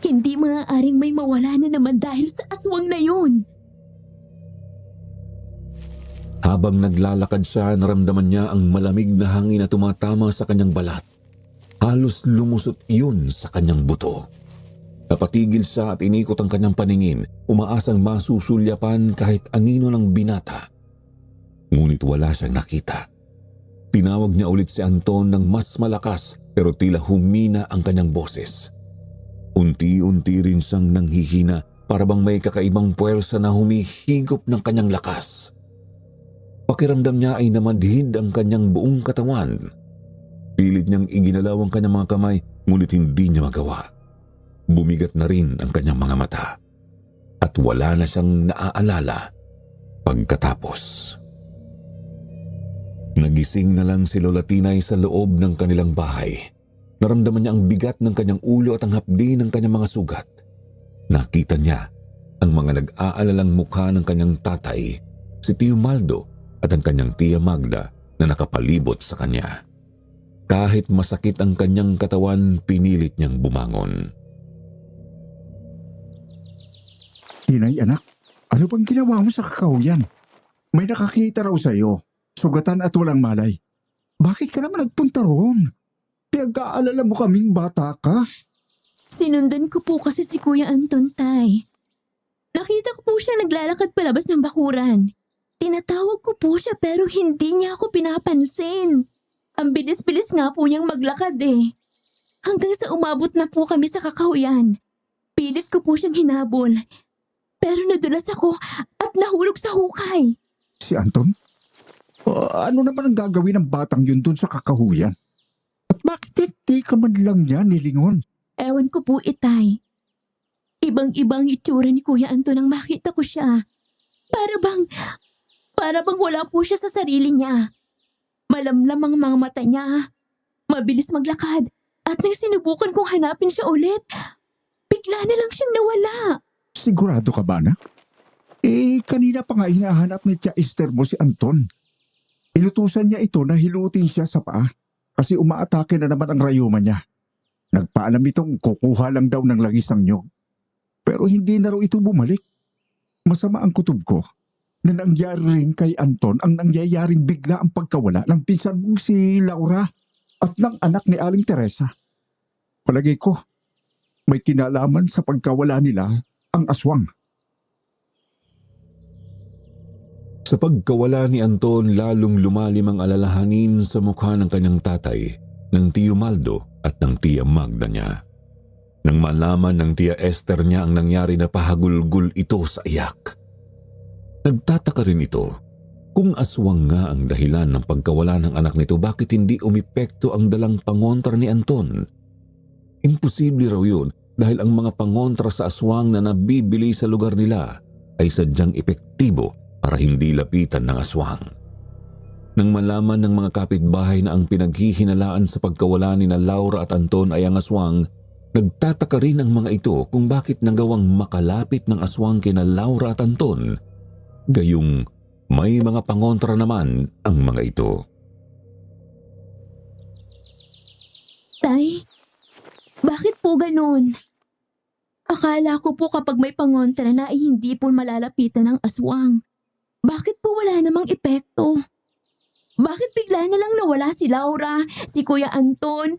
Hindi maaaring may mawala na naman dahil sa aswang na yun. Habang naglalakad siya, naramdaman niya ang malamig na hangin na tumatama sa kanyang balat. Halos lumusot iyon sa kanyang buto. Napatigil siya at inikot ang kanyang paningin, umaasang masusulyapan kahit anino ng binata. Ngunit wala siyang nakita. Tinawag niya ulit si Anton ng mas malakas pero tila humina ang kanyang boses. Unti-unti rin siyang nanghihina para bang may kakaibang puwersa na humihigop ng kanyang lakas. Pakiramdam niya ay namadhid ang kanyang buong katawan. Pilit niyang iginalaw ang kanyang mga kamay, ngunit hindi niya magawa. Bumigat na rin ang kanyang mga mata. At wala na siyang naaalala pagkatapos. Nagising na lang si Lola Tinay sa loob ng kanilang bahay. Naramdaman niya ang bigat ng kanyang ulo at ang hapdi ng kanyang mga sugat. Nakita niya ang mga nag-aalalang mukha ng kanyang tatay, si Tio Maldo at ang kanyang Tia Magda na nakapalibot sa kanya. Kahit masakit ang kanyang katawan, pinilit niyang bumangon. Tinay anak, ano bang ginawa mo sa kakahuyan? May nakakita raw sa'yo, sugatan at walang malay. Bakit ka naman nagpunta roon? Pinag-aalala mo kaming bata ka? Sinundan ko po kasi si Kuya Anton, Tay. Nakita ko po siya naglalakad palabas ng bakuran. Tinatawag ko po siya pero hindi niya ako pinapansin. Ang bilis-bilis nga po niyang maglakad eh. Hanggang sa umabot na po kami sa kakahuyan. Pilit ko po siyang hinabol. Pero nadulas ako at nahulog sa hukay. Si Anton? Ano naman ang gagawin ng batang yun dun sa kakahuyan? At bakit hindi ka man lang niya nilingon? Ewan ko po, Itay. Ibang-ibang itsura ni Kuya Anton nang makita ko siya. Para bang wala po siya sa sarili niya. Malamlam ang mga mata niya. Mabilis maglakad. At nang sinubukan kong hanapin siya ulit, bigla na lang siyang nawala. Sigurado ka ba, anak? Kanina pa nga hinahanap ni Tia Esther mo si Anton. Inutusan niya ito na hilutin siya sa paa kasi umaatake na naman ang rayuma niya. Nagpaalam itong kukuha lang daw ng langis ng nyog. Pero hindi na raw ito bumalik. Masama ang kutob ko na nangyari rin kay Anton ang nangyayaring bigla ang pagkawala ng pinsan mong si Laura at ng anak ni Aling Teresa. Palagay ko, may kinalaman sa pagkawala nila ang aswang. Sa pagkawala ni Anton, lalong lumalim ang alalahanin sa mukha ng kanyang tatay, ng Tio Maldo at ng Tia Magda niya. Nang malaman ng Tia Esther niya ang nangyari na pahagulgul ito sa iyak. Nagtataka rin ito kung aswang nga ang dahilan ng pagkawala ng anak nito, bakit hindi umepekto ang dalang pangontra ni Anton. Imposible raw yun dahil ang mga pangontra sa aswang na nabibili sa lugar nila ay sadyang epektibo para hindi lapitan ng aswang. Nang malaman ng mga kapitbahay na ang pinaghihinalaan sa pagkawala ni na Laura at Anton ay ang aswang, nagtataka rin ang mga ito kung bakit nagawang makalapit ng aswang kina Laura at Anton, gayong may mga pangontra naman ang mga ito. Tay, bakit po ganun? Akala ko po kapag may pangontra na ay hindi po malalapitan ng aswang. Bakit po wala namang epekto? Bakit bigla na lang nawala si Laura, si Kuya Anton,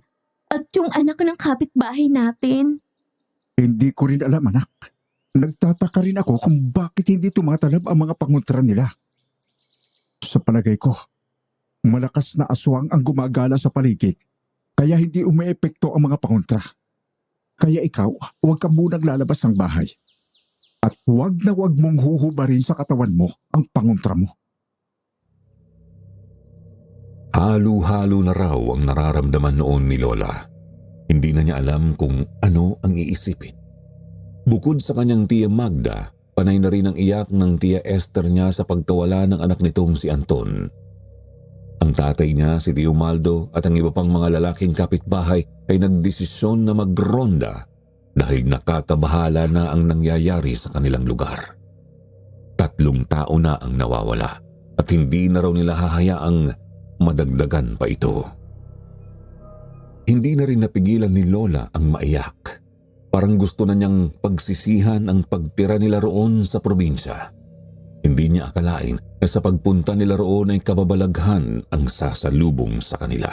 at yung anak ng kapitbahay natin? Hindi ko rin alam, anak. Nagtataka rin ako kung bakit hindi tumatalab ang mga pangontra nila. Sa palagay ko, malakas na aswang ang gumagala sa paligid, kaya hindi umeepekto ang mga pangontra. Kaya ikaw, huwag ka munang lalabas ng bahay. At huwag na huwag mong huhubarin sa katawan mo ang pangontra mo. Halo-halo na raw ang nararamdaman noon ni Lola. Hindi na niya alam kung ano ang iisipin. Bukod sa kanyang Tia Magda, panay na rin ang iyak ng Tia Esther niya sa pagkawala ng anak nitong si Anton. Ang tatay niya, si Tio Maldo, at ang iba pang mga lalaking kapitbahay ay nagdesisyon na magronda dahil nakakabahala na ang nangyayari sa kanilang lugar. 3 tao na ang nawawala at hindi na raw nila hahayaang madagdagan pa ito. Hindi na rin napigilan ni Lola ang maiyak. Parang gusto na niyang pagsisihan ang pagtira nila roon sa probinsya. Hindi niya akalain na sa pagpunta nila roon ay kababalaghan ang sasalubong sa kanila.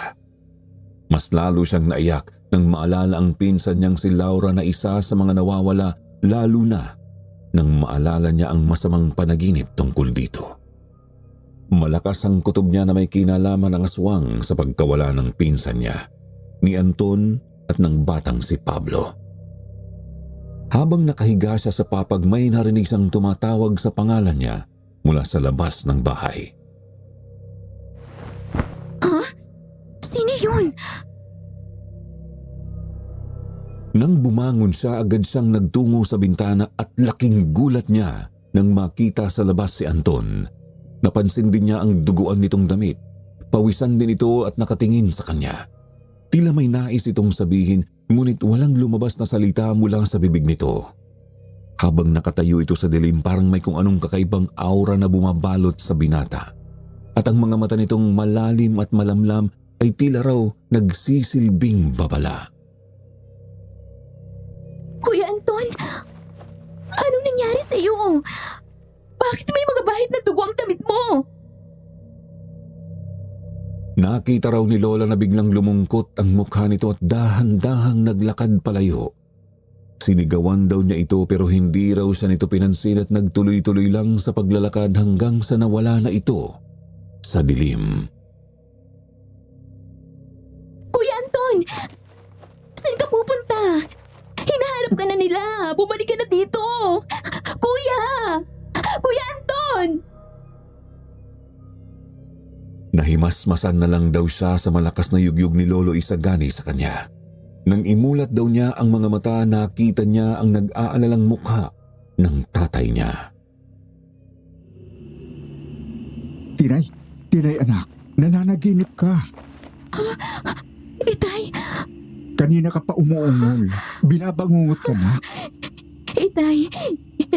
Mas lalo siyang naiyak nang maalala ang pinsan niyang si Laura na isa sa mga nawawala, lalo na nang maalala niya ang masamang panaginip tungkol dito. Malakas ang kutob niya na may kinalaman ng aswang sa pagkawala ng pinsan niya, ni Anton at ng batang si Pablo. Habang nakahiga siya sa papag, may narinig siyang tumatawag sa pangalan niya mula sa labas ng bahay. Ha? Sino yun? Nang bumangon siya, agad siyang nagtungo sa bintana at laking gulat niya nang makita sa labas si Anton. Napansin din niya ang duguan nitong damit. Pawisan din ito at nakatingin sa kanya. Tila may nais itong sabihin, ngunit walang lumabas na salita mula sa bibig nito. Habang nakatayo ito sa dilim, parang may kung anong kakaibang aura na bumabalot sa binata. At ang mga mata nitong malalim at malamlam ay tila raw nagsisilbing babala. Kuya Anton, anong nangyari sa iyo? Bakit may mga bahid na dugo ang damit mo? Nakita raw ni Lola na biglang lumungkot ang mukha nito at dahan-dahang naglakad palayo. Sinigawan daw niya ito pero hindi raw siya nito pinansin at nagtuloy-tuloy lang sa paglalakad hanggang sa nawala na ito sa dilim. Kuya Anton, saan ka pupunta? Hinahanap ka na nila. Bumalik ka na dito. Kuya! Kuya Anton! Nahimasmasan na lang daw siya sa malakas na yugyug ni Lolo Isagani sa kanya. Nang imulat daw niya ang mga mata, nakita niya ang nag-aalalang mukha ng tatay niya. Tinay anak, nananaginip ka. Itay, Kanina ka pa umuungol. Binabangungot ka na. Itay,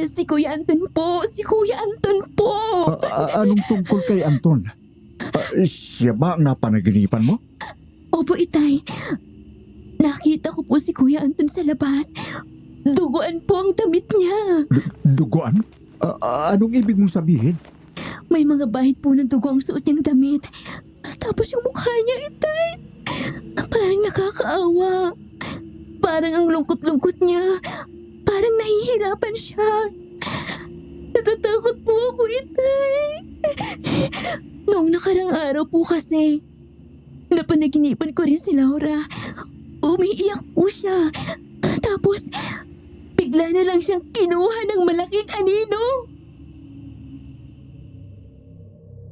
si Kuya Anton po. Si Kuya Anton po. Anong tungkol kay Anton? Siya ba ang napanaginipan mo? Opo, Itay. Nakita ko po si Kuya Anton sa labas. Duguan po ang damit niya. Duguan? Anong ibig mong sabihin? May mga bahid po ng dugo ang suot niyang damit. Tapos yung mukha niya, Itay. Parang nakakaawa. Parang ang lungkot-lungkot niya. Parang nahihirapan siya. Natatakot po ako, Itay. Noong nakarang araw po kasi, napanaginipan ko rin si Laura. Umiiyak po siya. Tapos, bigla na lang siyang kinuha ng malaking anino.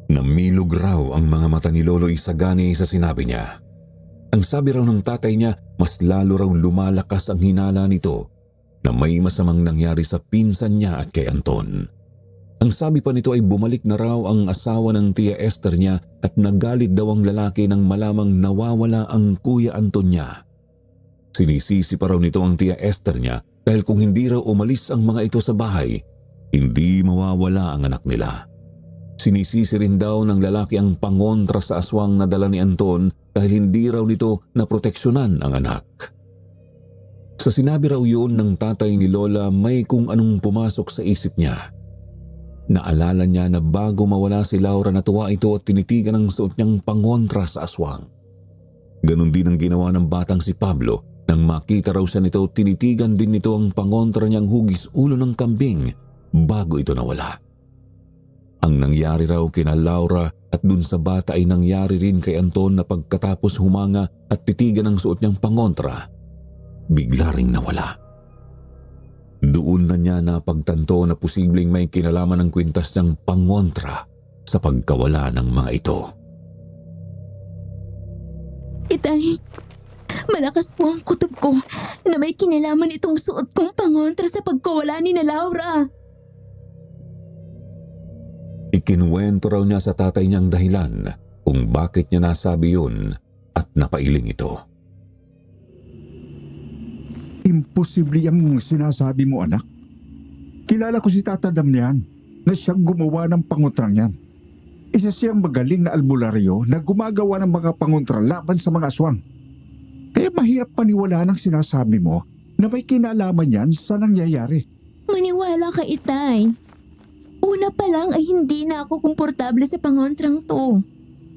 Namilog raw ang mga mata ni Lolo Isagani sa sinabi niya. Ang sabi raw ng tatay niya, mas lalo raw lumalakas ang hinala nito na may masamang nangyari sa pinsan niya at kay Anton. Ang sabi pa nito ay bumalik na raw ang asawa ng Tia Esther niya at nagalit daw ang lalaki nang malamang nawawala ang Kuya Anton niya. Sinisisi pa raw nito ang Tia Esther niya dahil kung hindi raw umalis ang mga ito sa bahay, hindi mawawala ang anak nila. Sinisisi rin daw ng lalaki ang pangontra sa aswang na dala ni Anton dahil hindi raw nito naproteksyonan ang anak. Sa sinabi raw yun ng tatay ni Lola, may kung anong pumasok sa isip niya. Naalala niya na bago mawala si Laura natuwa ito at tinitigan ang suot niyang pangontra sa aswang. Ganon din ang ginawa ng batang si Pablo. Nang makita raw siya nito, tinitigan din nito ang pangontra niyang hugis ulo ng kambing bago ito nawala. Ang nangyari raw kina Laura at dun sa bata ay nangyari rin kay Anton na pagkatapos humanga at titigan ang suot niyang pangontra, bigla ring nawala. Doon na niya napagtanto na posibleng may kinalaman ng kwintas niyang pangontra sa pagkawala ng mga ito. Itay, malakas po ang kutob ko na may kinalaman itong suot kong pangontra sa pagkawala ni na Laura. Ikinuwento raw niya sa tatay niyang dahilan kung bakit niya nasabi yun at napailing ito. Imposible ang sinasabi mo, anak. Kilala ko si Tata Damian na siyang gumawa ng pangontrang yan. Isa siyang magaling na albularyo na gumagawa ng mga pangontra laban sa mga aswang. Kaya mahirap paniwalaan ang sinasabi mo na may kinalaman yan sa nangyayari. Maniwala ka, Itay. Una pa lang ay hindi na ako komportable sa pangontrang to.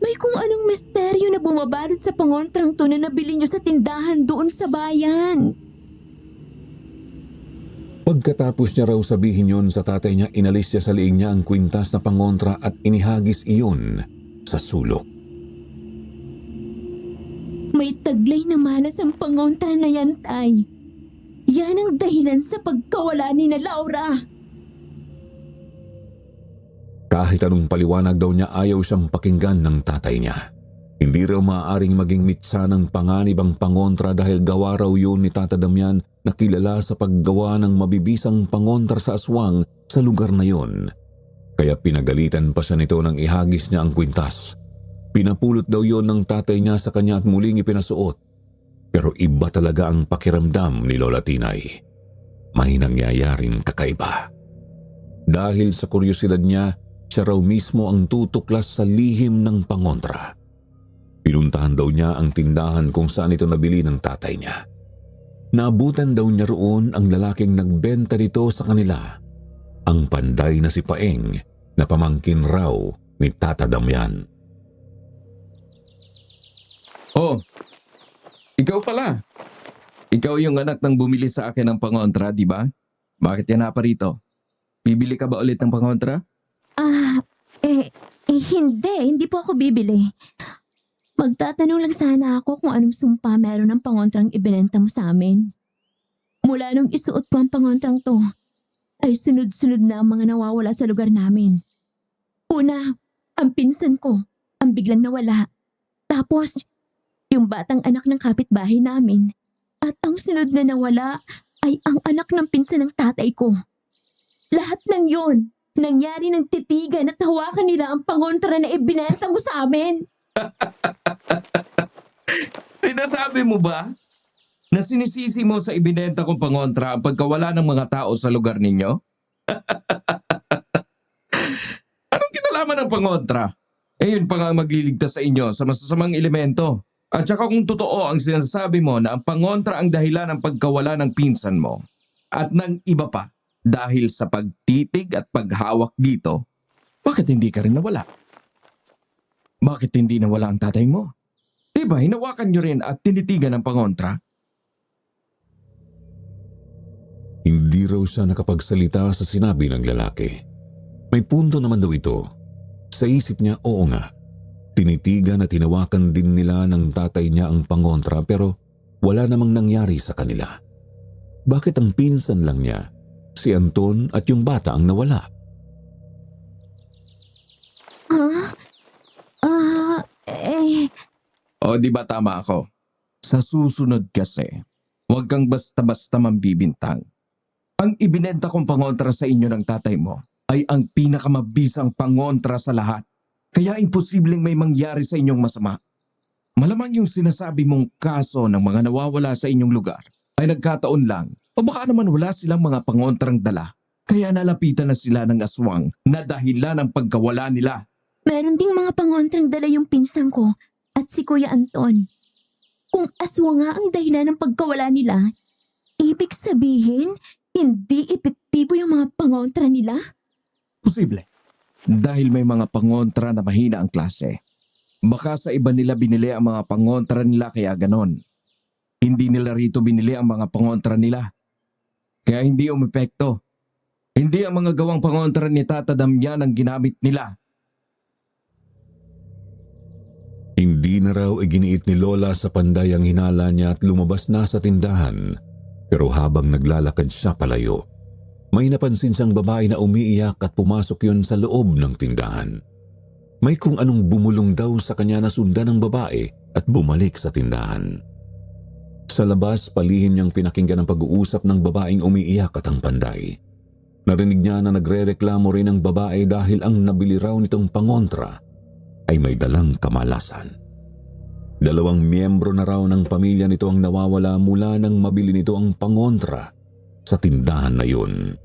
May kung anong misteryo na bumabalot sa pangontrang to na nabili niyo sa tindahan doon sa bayan. Pagkatapos niya raw sabihin yun sa tatay niya, inalis niya sa liig niya ang kwintas na pangontra at inihagis iyon sa sulok. May taglay na malas ang pangontra na yan, Tay. Yan ang dahilan sa pagkawala ni na Laura. Kahit anong paliwanag daw niya, ayaw siyang pakinggan ng tatay niya. Hindi raw maaaring maging mitsa ng panganib ang pangontra dahil gawa raw yun ni Tata Damian na kilala sa paggawa ng mabibisang pangontra sa aswang sa lugar na yon. Kaya pinagalitan pa siya nito nang ihagis niya ang kwintas. Pinapulot daw yon ng tatay niya sa kanya at muling ipinasuot. Pero iba talaga ang pakiramdam ni Lola Tinay. May nangyayaring kakaiba. Dahil sa kuryosidad niya, siya raw mismo ang tutuklas sa lihim ng pangontra. Pinuntahan daw niya ang tindahan kung saan ito nabili ng tatay niya. Naabutan daw niya roon ang lalaking nagbenta nito sa kanila, ang panday na si Paeng na pamangkin raw ni Tata Damian. Oh, ikaw pala. Ikaw yung anak ng bumili sa akin ng pangontra, di ba? Bakit yan pa rito? Bibili ka ba ulit ng pangontra? Hindi po ako bibili. Magtatanong lang sana ako kung anong sumpa meron ng pangontrang ibinenta mo sa amin. Mula nung isuot ko ang pangontrang to, ay sunod-sunod na ang mga nawawala sa lugar namin. Una, ang pinsan ko, ang biglang nawala. Tapos, yung batang anak ng kapitbahay namin. At ang sunod na nawala ay ang anak ng pinsan ng tatay ko. Lahat ng yon, nangyari ng titigan at hawakan nila ang pangontra na ibinenta mo sa amin. Sinasabi mo ba na sinisisi mo sa ibinenta kong pangontra ang pagkawala ng mga tao sa lugar ninyo? Anong kinalaman ng pangontra? Yun pa nga ang magliligtas sa inyo sa masasamang elemento. At saka kung totoo ang sinasabi mo na ang pangontra ang dahilan ng pagkawala ng pinsan mo at ng iba pa dahil sa pagtitig at paghawak dito, bakit hindi ka rin nawala? Bakit hindi nawala ang tatay mo? Diba hinawakan nyo rin at tinitigan ng pangontra? Hindi raw siya nakapagsalita sa sinabi ng lalaki. May punto naman daw ito. Sa isip niya, oo nga. Tinitigan at tinawakan din nila ng tatay niya ang pangontra pero wala namang nangyari sa kanila. Bakit ang pinsan lang niya, si Anton at yung bata ang nawala? O di ba tama ako? Sa susunod kasi, huwag kang basta-basta mambibintang. Ang ibinenta kong pangontra sa inyo ng tatay mo ay ang pinakamabisang pangontra sa lahat. Kaya imposibleng may mangyari sa inyong masama. Malamang yung sinasabi mong kaso ng mga nawawala sa inyong lugar ay nagkataon lang o baka naman wala silang mga pangontrang dala. Kaya nalapitan na sila ng aswang na dahilan ng pagkawala nila. Meron ding mga pangontrang dala yung pinsan ko at si Kuya Anton. Kung aswang nga ang dahilan ng pagkawala nila, ibig sabihin, hindi epektibo yung mga pangontra nila? Posible. Dahil may mga pangontra na mahina ang klase. Baka sa iba nila binili ang mga pangontra nila kaya ganon. Hindi nila rito binili ang mga pangontra nila. Kaya hindi umepekto. Hindi ang mga gawang pangontra ni Tata Damian ang ginamit nila. Hindi na raw iginiit ni Lola sa panday ang hinala niya at lumabas na sa tindahan. Pero habang naglalakad siya palayo, may napansin siyang babae na umiiyak at pumasok yun sa loob ng tindahan. May kung anong bumulong daw sa kanya na sundan ng babae at bumalik sa tindahan. Sa labas, palihim niyang pinakinggan ang pag-uusap ng babaeng umiiyak at ang panday. Narinig niya na nagrereklamo rin ang babae dahil ang nabili raw nitong pangontra ay may dalang kamalasan. 2 miyembro na raw ng pamilya nito ang nawawala mula nang mabili nito ang pangontra sa tindahan na yun.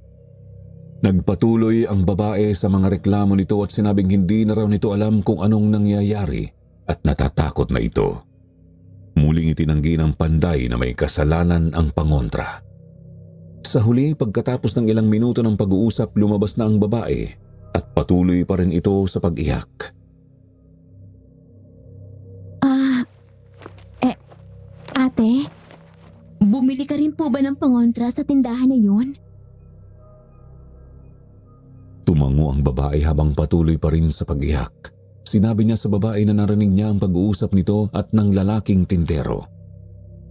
Nagpatuloy ang babae sa mga reklamo nito at sinabing hindi na raw nito alam kung anong nangyayari at natatakot na ito. Muling itinanggi ng panday na may kasalanan ang pangontra. Sa huli, pagkatapos ng ilang minuto ng pag-uusap, lumabas na ang babae at patuloy pa rin ito sa pag-iyak. Ate, bumili ka rin po ba ng pangontra sa tindahan na yun? Tumango ang babae habang patuloy pa rin sa pag-iyak. Sinabi niya sa babae na narinig niya ang pag-uusap nito at ng lalaking tindero.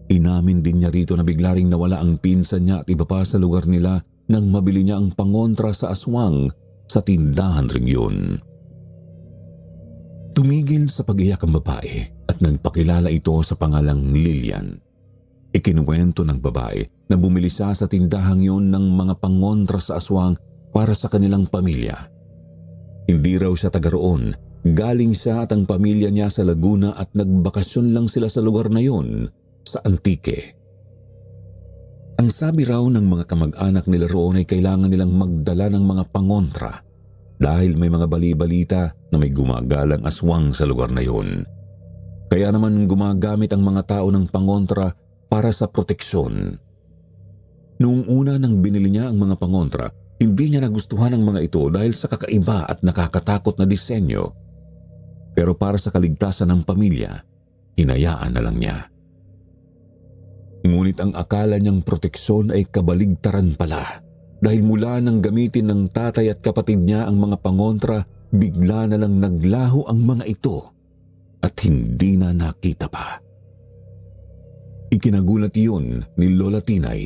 Inamin din niya rito na bigla ring nawala ang pinsan niya at iba pa sa lugar nila nang mabili niya ang pangontra sa aswang sa tindahan ring yun. Tumigil sa pag-iyak ang babae at nagpakilala ito sa pangalang Lilian. Ikinuwento ng babae na bumili siya sa tindahang yun ng mga pangontra sa aswang para sa kanilang pamilya. Hindi raw siya taga roon, galing siya at ang pamilya niya sa Laguna at nagbakasyon lang sila sa lugar na yun sa Antique. Ang sabi raw ng mga kamag-anak nila roon ay kailangan nilang magdala ng mga pangontra dahil may mga bali-balita na may gumagalang aswang sa lugar na yun. Kaya naman gumagamit ang mga tao ng pangontra para sa proteksyon. Noong una nang binili niya ang mga pangontra, hindi niya nagustuhan ang mga ito dahil sa kakaiba at nakakatakot na disenyo. Pero para sa kaligtasan ng pamilya, hinayaan na lang niya. Ngunit ang akala niyang proteksyon ay kabaligtaran pala. Dahil mula nang gamitin ng tatay at kapatid niya ang mga pangontra, bigla na lang naglaho ang mga ito at hindi na nakita pa. Ikinagulat iyon ni Lola Tinay.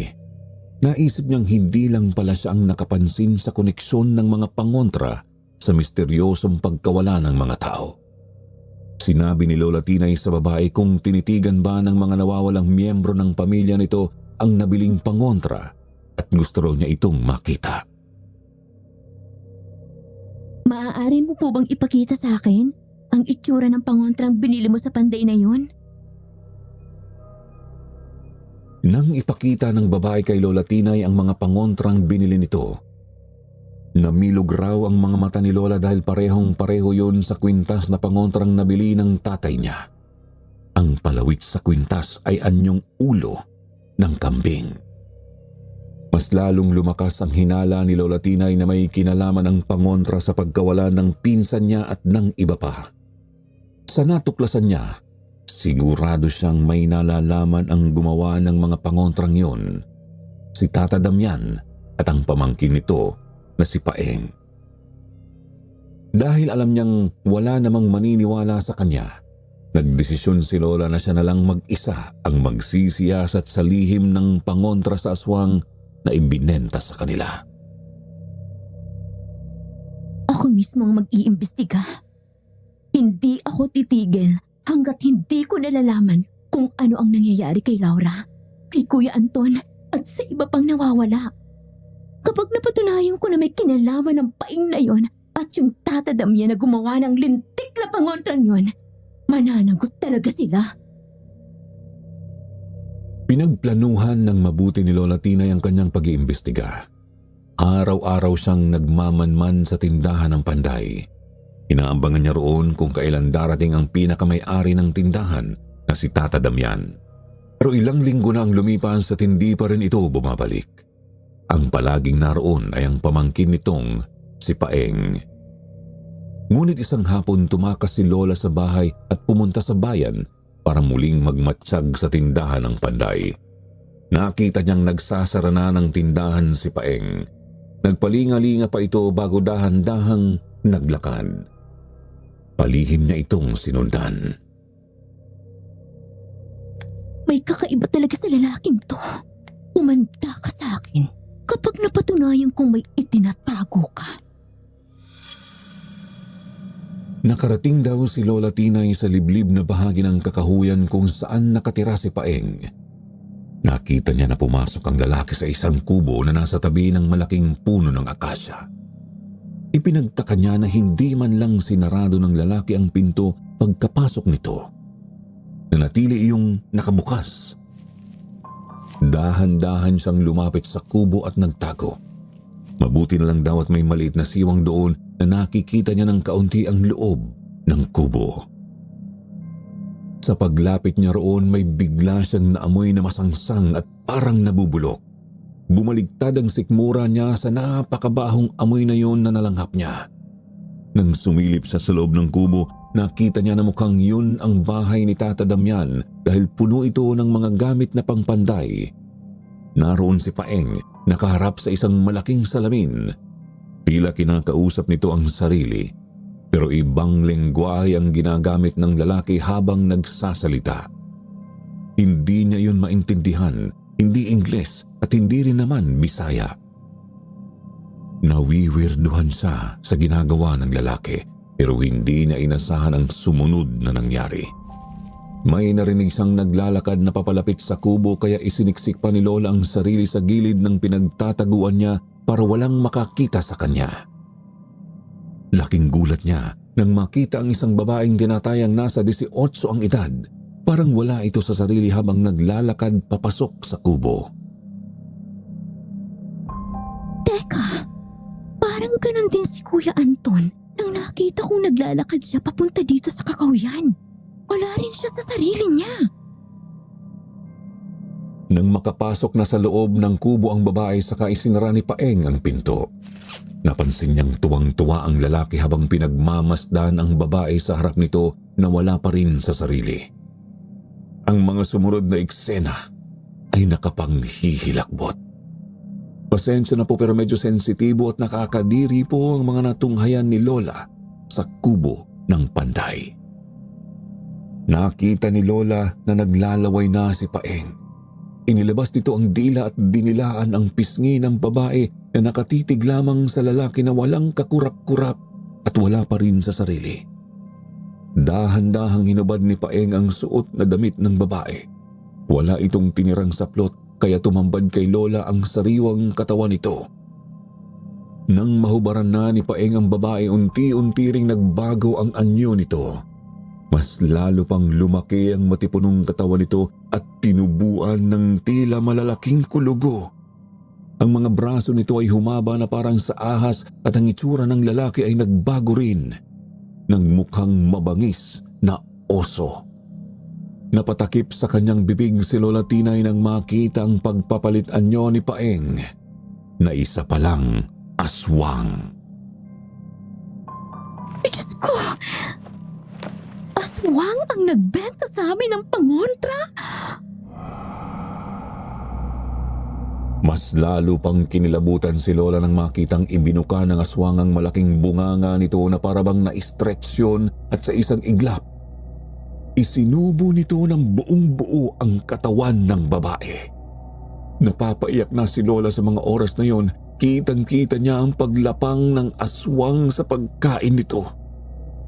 Naisip niyang hindi lang pala siya ang nakapansin sa koneksyon ng mga pangontra sa misteryosong pagkawala ng mga tao. Sinabi ni Lola Tinay sa babae kung tinitigan ba ng mga nawawalang miyembro ng pamilya nito ang nabiling pangontra at gusto raw niya itong makita. Maaari mo po bang ipakita sa akin ang itsura ng pangontrang binili mo sa panday na yun? Nang ipakita ng babae kay Lola Tinay ang mga pangontrang binili nito, namilog raw ang mga mata ni Lola dahil parehong-pareho yun sa kwintas na pangontrang nabili ng tatay niya. Ang palawit sa kwintas ay anyong ulo ng kambing. Mas lalong lumakas ang hinala ni Lola Tinay na may kinalaman ang pangontra sa pagkawala ng pinsan niya at ng iba pa. Sa natuklasan niya, sigurado siyang may nalalaman ang gumawa ng mga pangontrang yon, si Tata Damian at ang pamangkin nito na si Paeng. Dahil alam niyang wala namang maniniwala sa kanya, nagdesisyon si Lola na siya na lang mag-isa ang magsisiyasat sa lihim ng pangontra sa aswang na ibinenta sa kanila. Ako mismo ang mag-iimbestiga. Hindi ako titigil hanggat hindi ko nalalaman kung ano ang nangyayari kay Laura, kay Kuya Anton at sa iba pang nawawala. Kapag napatunayan ko na may kinalaman ng paing na yon at yung Tata Damian na gumawa ng lintik na pangontrang yon, mananagot talaga sila. Pinagplanuhan ng mabuti ni Lola Tinay ang kanyang pag-iimbestiga. Araw-araw siyang nagmamanman sa tindahan ng Panday. Inaambangan niya roon kung kailan darating ang pinakamay-ari ng tindahan na si Tata Damian. Pero ilang linggo na ang lumipas at hindi pa rin ito bumabalik. Ang palaging naroon ay ang pamangkin nitong si Paeng. Ngunit isang hapon tumakas si Lola sa bahay at pumunta sa bayan para muling magmatsyag sa tindahan ng Panday. Nakita niyang nagsasara na ng tindahan si Paeng. Nagpalinga-linga pa ito bago dahan-dahang naglakad. Palihim niya itong sinundan. May kakaiba talaga sa lalaking to. Umanda ka sa akin kapag napatunayan kong may itinatago ka. Nakarating daw si Lola Tinay sa liblib na bahagi ng kakahuyan kung saan nakatira si Paeng. Nakita niya na pumasok ang lalaki sa isang kubo na nasa tabi ng malaking puno ng akasya. Ipinagtaka niya na hindi man lang sinarado ng lalaki ang pinto pagkapasok nito. Nanatili iyong nakabukas. Dahan-dahan siyang lumapit sa kubo at nagtago. Mabuti na lang daw at may maliit na siwang doon na nakikita niya ng kaunti ang loob ng kubo. Sa paglapit niya roon may bigla siyang naamoy na masangsang at parang nabubulok. Bumaligtad ang sikmura niya sa napakabahong amoy na yon na nalanghap niya. Nang sumilip siya sa loob ng kubo, nakita niya na mukhang yun ang bahay ni Tata Damian dahil puno ito ng mga gamit na pangpanday. Naroon si Paeng, nakaharap sa isang malaking salamin. Tila kinakausap nito ang sarili, pero ibang lengguwahe ang ginagamit ng lalaki habang nagsasalita. Hindi niya yun maintindihan, hindi Ingles at hindi rin naman Bisaya. Nawiwirduhan siya sa ginagawa ng lalaki pero hindi niya inasahan ang sumunod na nangyari. May narinig siyang naglalakad na papalapit sa kubo kaya isiniksik pa ni Lola ang sarili sa gilid ng pinagtataguan niya para walang makakita sa kanya. Laking gulat niya nang makita ang isang babaeng tinatayang nasa 18 ang edad. Parang wala ito sa sarili habang naglalakad papasok sa kubo. Teka, parang ganon din si Kuya Anton nang nakita kong naglalakad siya papunta dito sa kakahuyan. Wala rin siya sa sarili niya. Nang makapasok na sa loob ng kubo ang babae saka isinara ni Paeng ang pinto. Napansin niyang tuwang-tuwa ang lalaki habang pinagmamasdan ang babae sa harap nito na wala pa rin sa sarili. Ang mga sumunod na eksena ay nakapanghihilakbot. Pasensya na po pero medyo sensitibo at nakakadiri po ang mga natunghayan ni Lola sa kubo ng Panday. Nakita ni Lola na naglalaway na si Paeng. Inilabas nito ang dila at dinilaan ang pisngi ng babae na nakatitig lamang sa lalaki na walang kakurap-kurap at wala pa rin sa sarili. Dahan-dahang hinubad ni Paeng ang suot na damit ng babae. Wala itong tinirang saplot kaya tumambad kay Lola ang sariwang katawan nito. Nang mahubaran na ni Paeng ang babae, unti-unti ring nagbago ang anyo nito. Mas lalo pang lumaki ang matipunong katawan nito at tinubuan ng tila malalaking kulugo. Ang mga braso nito ay humaba na parang sa ahas at ang itsura ng lalaki ay nagbago rin. Nagmukhang mabangis na oso. Napatakip sa kanyang bibig si Lola Tinay nang makita ang pagpapalit anyo ni Paeng na isa palang aswang. Diyos ko! Aswang ang nagbenta sa amin ng pangontra? Mas lalo pang kinilabutan si Lola nang makitang ibinuka ng aswang ang malaking bunganga nito na parabang na-stretch yun at sa isang iglap, isinubo nito ng buong buo ang katawan ng babae. Napapaiyak na si Lola sa mga oras na yon. Kitang-kita niya ang paglapang ng aswang sa pagkain nito.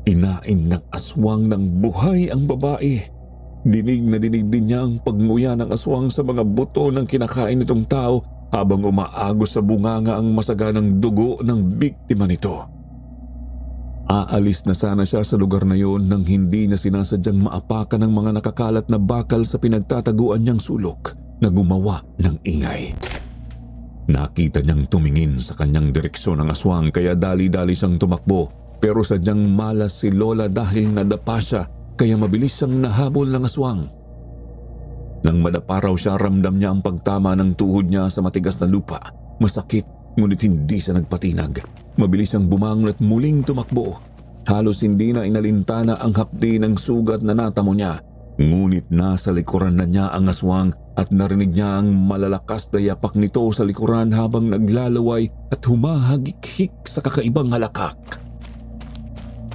Kinain ng aswang ng buhay ang babae. Dinig na dinig din niya ang pagnguya ng aswang sa mga buto ng kinakain nitong tao habang umaagos sa bunganga ang masaganang dugo ng biktima nito. Aalis na sana siya sa lugar na yon nang hindi na sinasadyang maapakan ng mga nakakalat na bakal sa pinagtataguan niyang sulok na gumawa ng ingay. Nakita niyang tumingin sa kanyang direksyon ng aswang kaya dali-dali siyang tumakbo, pero sadyang malas si Lola dahil nadapa siya kaya mabilis siyang nahabol ng aswang. Nang madapa raw siya, ramdam niya ang pagtama ng tuhod niya sa matigas na lupa. Masakit ngunit hindi siya nagpatinag. Mabilis siyang bumangon at muling tumakbo. Halos hindi na inalintana ang hapdi ng sugat na natamo niya. Ngunit nasa likuran na niya ang aswang at narinig niya ang malalakas na yapak nito sa likuran habang naglalaway at humahagik-hik sa kakaibang halakak.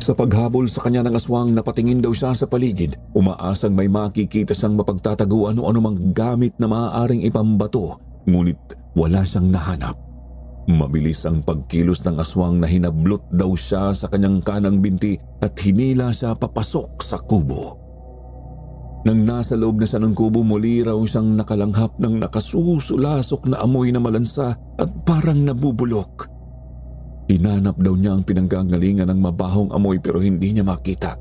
Sa paghabol sa kanya ng aswang, napatingin daw siya sa paligid, umaasang may makikita siyang mapagtataguan o anumang gamit na maaaring ipambato, ngunit wala siyang nahanap. Mabilis ang pagkilos ng aswang na hinablot daw siya sa kanyang kanang binti at hinila siya papasok sa kubo. Nang nasa loob na siya ng kubo, muli raw siyang nakalanghap ng nakasusulasok na amoy na malansa at parang nabubulok. Hinanap daw niya ang pinanggagalingan ng mabahong amoy pero hindi niya makita.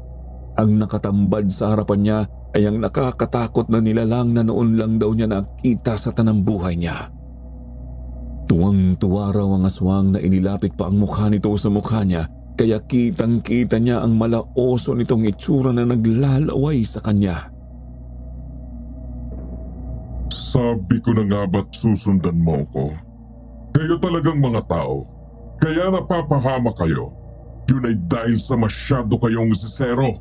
Ang nakatambad sa harapan niya ay ang nakakatakot na nilalang na noon lang daw niya nakita sa tanang buhay niya. Tuwang-tuwa raw ang aswang na inilapit pa ang mukha nito sa mukha niya, kaya kitang-kita niya ang malaoso nitong itsura na naglalaway sa kanya. Sabi ko na nga ba't susundan mo ko? Kayo talagang mga tao. Kaya napapahama kayo. Yun ay dahil sa masyado kayong sisero.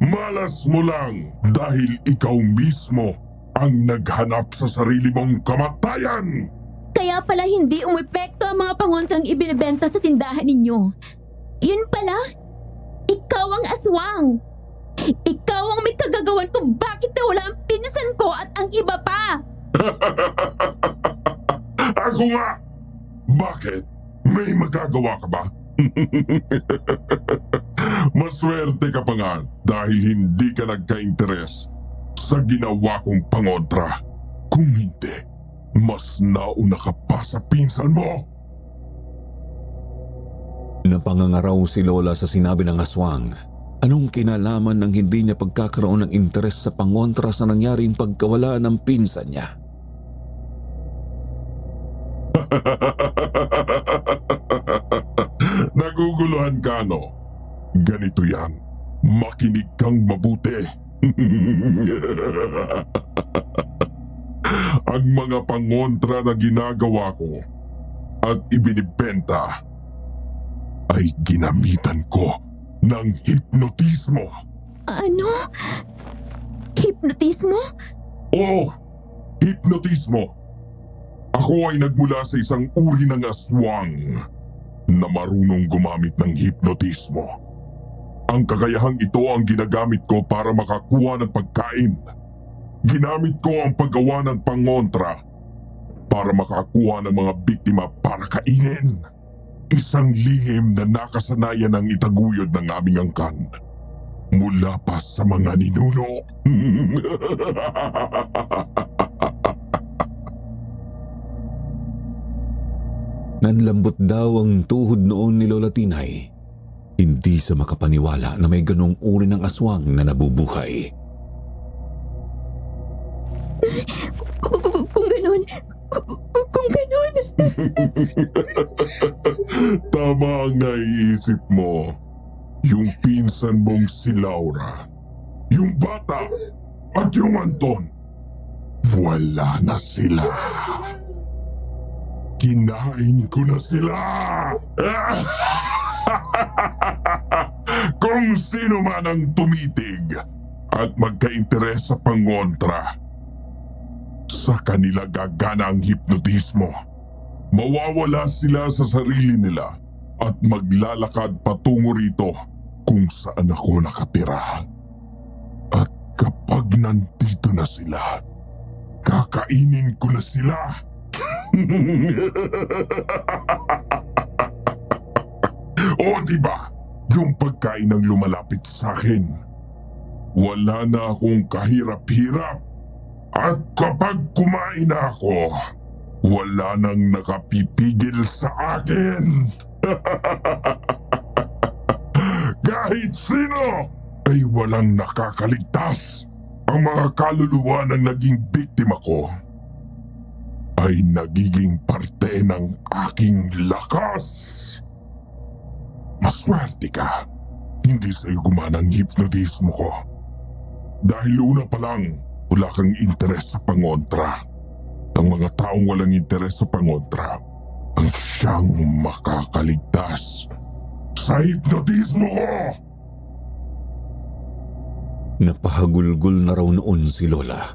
Malas mo lang dahil ikaw mismo ang naghanap sa sarili mong kamatayan. Kaya pala hindi umepekto ang mga pangontrang ibinebenta sa tindahan ninyo. Yun pala, ikaw ang aswang. Ikaw ang may kagagawan kung bakit nawala ang pinsan ko at ang iba pa. Ako nga! Bakit? May magagawa ka ba? Maswerte ka pa nga dahil hindi ka nagka-interes sa ginawa kong pangontra. Kung hindi, mas nauna ka pa sa pinsan mo. Napangangaraw si Lola sa sinabi ng aswang. Anong kinalaman ng hindi niya pagkakaroon ng interes sa pangontra sa nangyaring pagkawala ng pinsan niya? Naguguluhan ka, no? Ganito yan. Makinig kang mabuti. Ang mga pangontra na ginagawa ko at ibinibenta ay ginamitan ko ng hipnotismo. Ano? Hipnotismo? Oo, hipnotismo. Ako ay nagmula sa isang uri ng aswang na marunong gumamit ng hipnotismo. Ang kakayahang ito ang ginagamit ko para makakuha ng pagkain. Ginamit ko ang paggawa ng pangontra para makakuha ng mga biktima para kainin. Isang lihim na nakasanayan ng itaguyod ng aming angkan mula pa sa mga ninuno. Nanlambot daw ang tuhod noon ni Lola Tinay. Hindi sa makapaniwala na may ganong uri ng aswang na nabubuhay. Kung ganun, kung ganun. Tama ang naiisip mo. Yung pinsan mong si Laura, yung bata, at yung Anton, wala na sila. Kinain ko na sila! Kung sino man ang tumitig at magkainteres sa pangontra. Sa kanila gagana ang hipnotismo. Mawawala sila sa sarili nila at maglalakad patungo rito kung saan ako nakatira. At kapag nandito na sila, kakainin ko na sila. O diba, yung pagkain ang lumalapit sa akin. Wala na akong kahirap-hirap. At kapag kumain na ako, wala nang nakapipigil sa akin. Kahit sino ay walang nakakaligtas. Ang mga kaluluwa ng naging biktima ko ay nagiging parte ng aking lakas. Maswerte ka. Hindi sa'yo gumana ang hipnotismo ko. Dahil una pa lang, wala kang interes sa pangontra. Ang mga taong walang interes sa pangontra ang siyang makakaligtas sa hipnotismo ko. Napahagulgol na raw noon si Lola.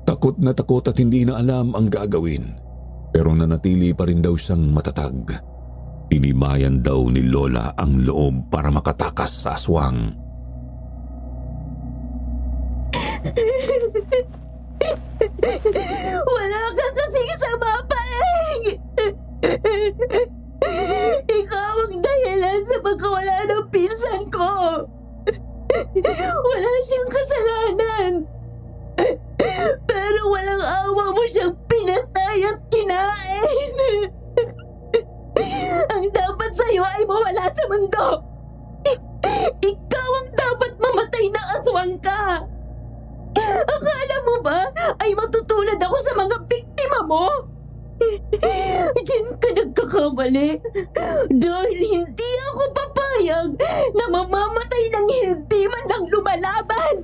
Takot na takot at hindi na alam ang gagawin. Pero nanatili pa rin daw siyang matatag. Tinibayan daw ni Lola ang loob para makatakas sa aswang. Wala ka kasing sama, Paeng! Ikaw ang dahilan sa pagkawala ng pinsan ko! Wala siyang kasalanan! Pero walang awa mo siyang pinatay at kinain! Ang dapat sa'yo ay mawala sa mundo! Ikaw ang dapat mamatay na aswang ka! Akala mo ba ay matutulad ako sa mga biktima mo? Diyan ka nagkakamali. Dahil hindi ako papayag na mamamatay ng hindi man lang lumalaban.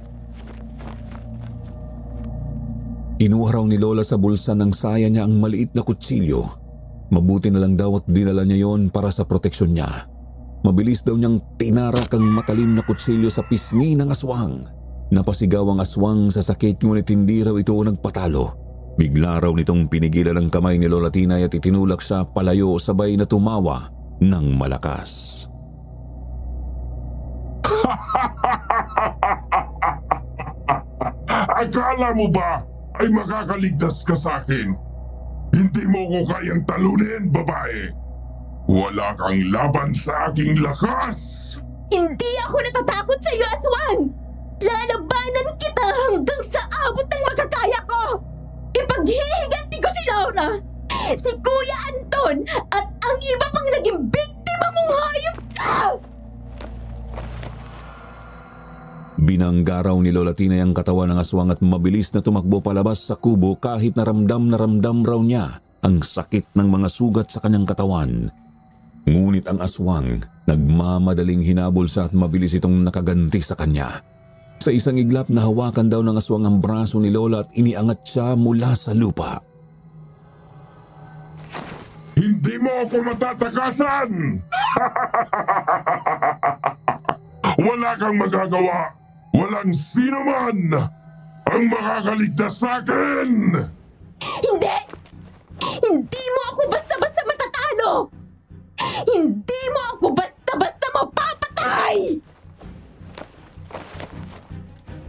Kinuha raw ni Lola sa bulsa ng saya niya ang maliit na kutsilyo. Mabuti na lang daw at dinala niya yon para sa proteksyon niya. Mabilis daw niyang tinarak ang matalim na kutsilyo sa pisngi ng aswang. Napasigaw ang aswang sa sakit ngunit hindi raw ito nagpatalo. Bigla raw nitong pinigilan ang kamay ni Lola Tinay at itinulak siya palayo sabay na tumawa ng malakas. Akala mo ba ay makakaligtas ka sa akin? Hindi mo ko kayang talunin, babae. Wala kang laban sa aking lakas. Hindi ako natatakot sa iyo, aswang! Lalabanan kita hanggang sa abot ng makakaya ko! Ipaghihiganti ko si Laura, si Kuya Anton, at ang iba pang naging biktima mong hayop ka! Binangga raw ni Lola Tinay ang katawan ng aswang at mabilis na tumakbo palabas sa kubo kahit na ramdam raw niya ang sakit ng mga sugat sa kanyang katawan. Ngunit ang aswang nagmamadaling hinabol siya at mabilis itong nakaganti sa kanya. Sa isang iglap na hawakan daw ng aswang ang braso ni Lola at iniangat siya mula sa lupa. Hindi mo ako matatakasan! Wala kang magagawa! Walang sino man ang makakaligtas sa akin! Hindi! Hindi mo ako basta-basta matatalo! Hindi mo ako basta-basta mapapatay!